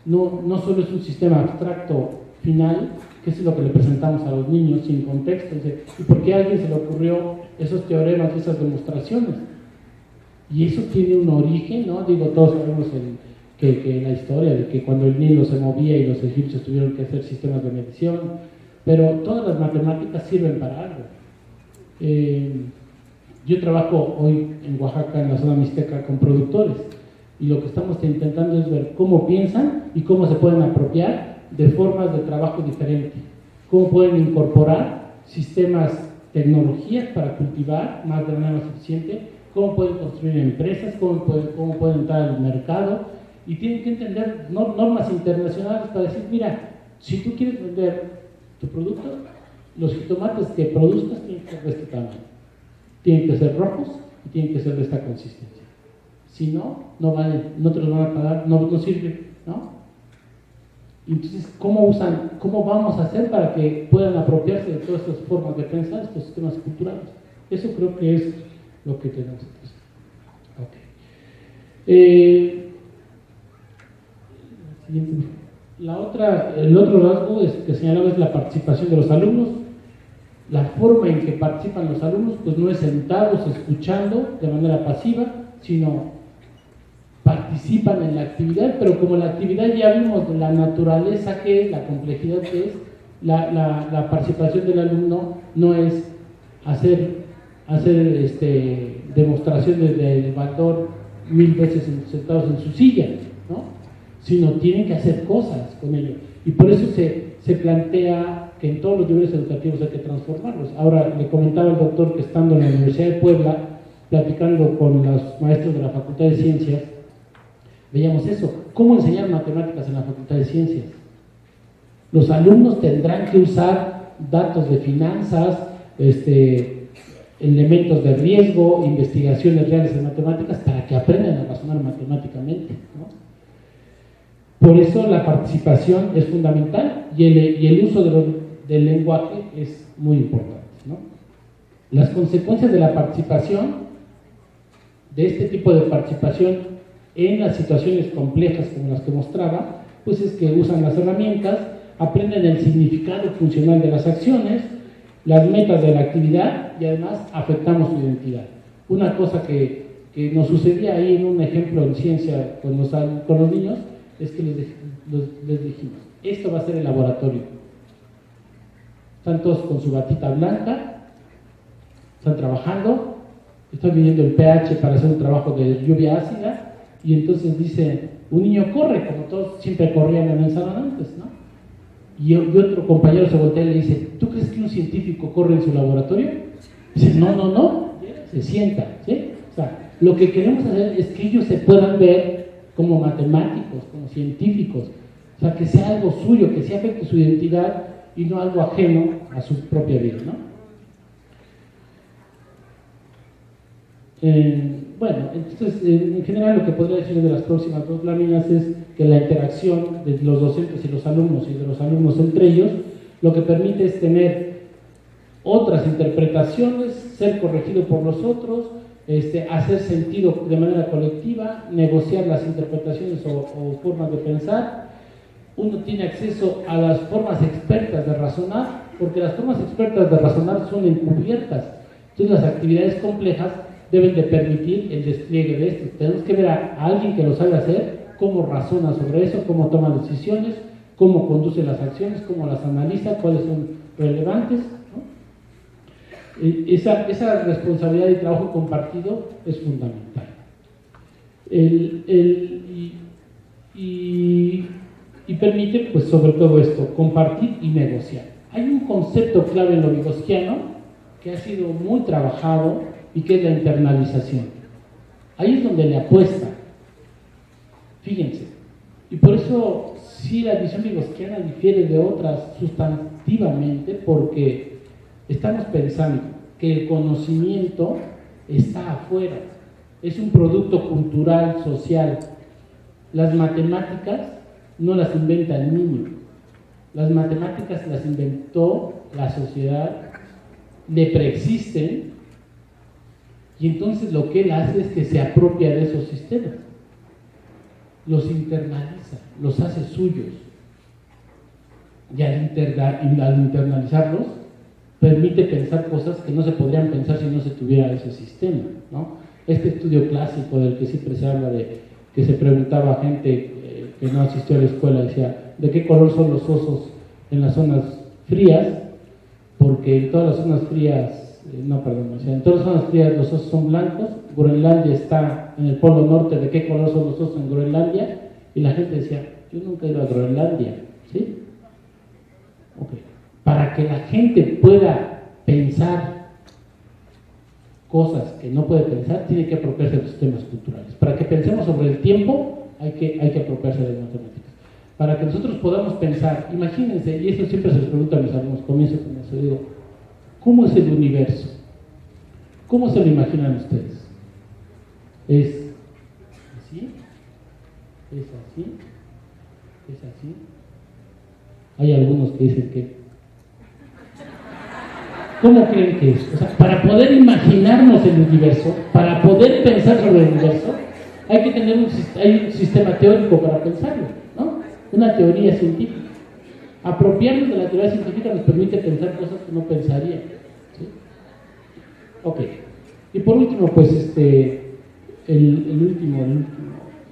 No solo es un sistema abstracto final, que es lo que le presentamos a los niños sin contexto. ¿Y por qué a alguien se le ocurrió esos teoremas, esas demostraciones? Y eso tiene un origen, ¿no? Digo, todos sabemos que la historia de que cuando el Nilo se movía y los egipcios tuvieron que hacer sistemas de medición, pero todas las matemáticas sirven para algo. Yo trabajo hoy en Oaxaca, en la zona mixteca, con productores, y lo que estamos intentando es ver cómo piensan y cómo se pueden apropiar de formas de trabajo diferentes, cómo pueden incorporar sistemas, tecnologías para cultivar más de manera más eficiente, cómo pueden construir empresas, cómo pueden entrar al mercado, y tienen que entender normas internacionales para decir, mira, si tú quieres vender tu producto, los jitomates que produzcas tienen que ser de este tamaño, tienen que ser rojos y tienen que ser de esta consistencia. Si no, no valen, no te los van a pagar, no sirve, ¿no? Entonces, ¿cómo vamos a hacer para que puedan apropiarse de todas estas formas de pensar, estos sistemas culturales? Eso creo que es lo que tenemos que hacer. Okay. El otro rasgo que señalaba es la participación de los alumnos. La forma en que participan los alumnos, pues no es sentados escuchando de manera pasiva, sino participan en la actividad, pero como la actividad ya vimos la naturaleza que es, la complejidad que es, la participación del alumno no es hacer demostraciones del valor 1000 veces sentados en su silla, ¿no? Sino tienen que hacer cosas con ello. Y por eso se plantea que en todos los niveles educativos hay que transformarlos. Ahora, le comentaba el doctor que estando en la Universidad de Puebla, platicando con los maestros de la Facultad de Ciencias, veíamos eso. ¿Cómo enseñar matemáticas en la Facultad de Ciencias? Los alumnos tendrán que usar datos de finanzas, elementos de riesgo, investigaciones reales en matemáticas para que aprendan a razonar matemáticamente, ¿no? Por eso la participación es fundamental y el uso del lenguaje es muy importante, ¿no? Las consecuencias de la participación, de este tipo de participación en las situaciones complejas como las que mostraba, pues es que usan las herramientas, aprenden el significado funcional de las acciones, las metas de la actividad y además afectamos su identidad. Una cosa que nos sucedía ahí en un ejemplo en ciencia con los niños es que les dijimos, esto va a ser el laboratorio. Están todos con su batita blanca, están trabajando, están midiendo el pH para hacer un trabajo de lluvia ácida, y entonces dice, un niño corre, como todos siempre corrían en el salón antes, ¿no? Y otro compañero se voltea y le dice, ¿tú crees que un científico corre en su laboratorio? Dice, no, se sienta, ¿sí? O sea, lo que queremos hacer es que ellos se puedan ver como matemáticos, como científicos, o sea, que sea algo suyo, que se afecte su identidad y no algo ajeno a su propia vida, ¿no? Bueno, entonces, en general lo que podría decir de las próximas dos láminas es que la interacción de los docentes y los alumnos y de los alumnos entre ellos, lo que permite es tener otras interpretaciones, ser corregido por los otros, hacer sentido de manera colectiva, negociar las interpretaciones o formas de pensar. Uno tiene acceso a las formas expertas de razonar, porque las formas expertas de razonar son encubiertas. Entonces las actividades complejas deben de permitir el despliegue de esto. Tenemos que ver a alguien que lo sabe hacer, cómo razona sobre eso, cómo toma decisiones, cómo conduce las acciones, cómo las analiza, cuáles son relevantes, ¿no? Esa responsabilidad y trabajo compartido es fundamental. Y permite, pues sobre todo esto, compartir y negociar. Hay un concepto clave en lo vygotsiano que ha sido muy trabajado y que es la internalización. Ahí es donde le apuesta. Fíjense. Y por eso sí la visión vygotsiana difiere de otras sustantivamente, porque estamos pensando que el conocimiento está afuera, es un producto cultural, social. Las matemáticas no las inventa el niño, las matemáticas las inventó la sociedad, le preexisten, y entonces lo que él hace es que se apropia de esos sistemas, los internaliza, los hace suyos, y al internalizarlos permite pensar cosas que no se podrían pensar si no se tuviera ese sistema, ¿no? Este estudio clásico del que siempre se habla, de que se preguntaba a gente que no asistió a la escuela, decía, ¿de qué color son los osos en las zonas frías? Porque en todas las zonas frías, en todas las zonas frías los osos son blancos. Groenlandia está en el polo norte, ¿de qué color son los osos en Groenlandia? Y la gente decía, yo nunca he ido a Groenlandia, ¿sí? Ok. Para que la gente pueda pensar cosas que no puede pensar, tiene que apropiarse de los sistemas culturales. Para que pensemos sobre el tiempo, hay que apropiarse de las matemáticas. Para que nosotros podamos pensar, imagínense, y eso siempre se les pregunta a mis alumnos, comienzo con eso, digo, ¿cómo es el universo? ¿Cómo se lo imaginan ustedes? ¿Es así? ¿Es así? ¿Es así? Hay algunos que dicen que... ¿Cómo creen que es? O sea, para poder imaginarnos el universo, para poder pensar sobre el universo, hay que tener un sistema teórico para pensarlo, ¿no? Una teoría científica. Apropiarnos de la teoría científica nos permite pensar cosas que no pensarían, ¿sí? Ok. Y por último, pues el último,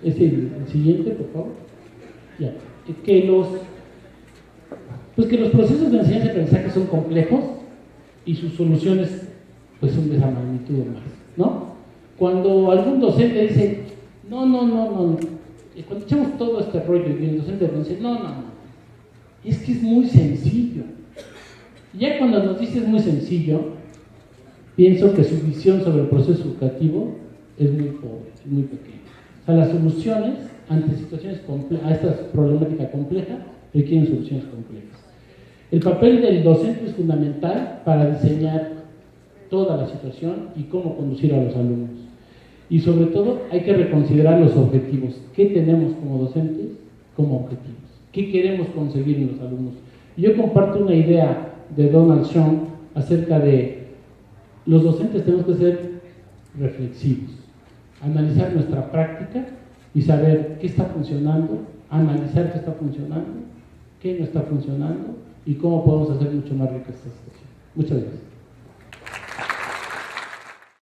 es el siguiente, por favor. Ya. Que los procesos de enseñanza y aprendizaje son complejos y sus soluciones pues son de esa magnitud o más, ¿no? Cuando algún docente dice, no, cuando echamos todo este rollo y el docente dice, no, es que es muy sencillo. Y ya cuando nos dice es muy sencillo, pienso que su visión sobre el proceso educativo es muy pobre, es muy pequeña. O sea, las soluciones ante situaciones a esta problemática compleja requieren soluciones complejas. El papel del docente es fundamental para diseñar toda la situación y cómo conducir a los alumnos. Y sobre todo hay que reconsiderar los objetivos. ¿Qué tenemos como docentes como objetivos? ¿Qué queremos conseguir en los alumnos? Y yo comparto una idea de Donald Schoen acerca de los docentes tenemos que ser reflexivos, analizar nuestra práctica y saber qué está funcionando, analizar qué está funcionando, qué no está funcionando y cómo podemos hacer mucho más rica esta situación. Muchas gracias.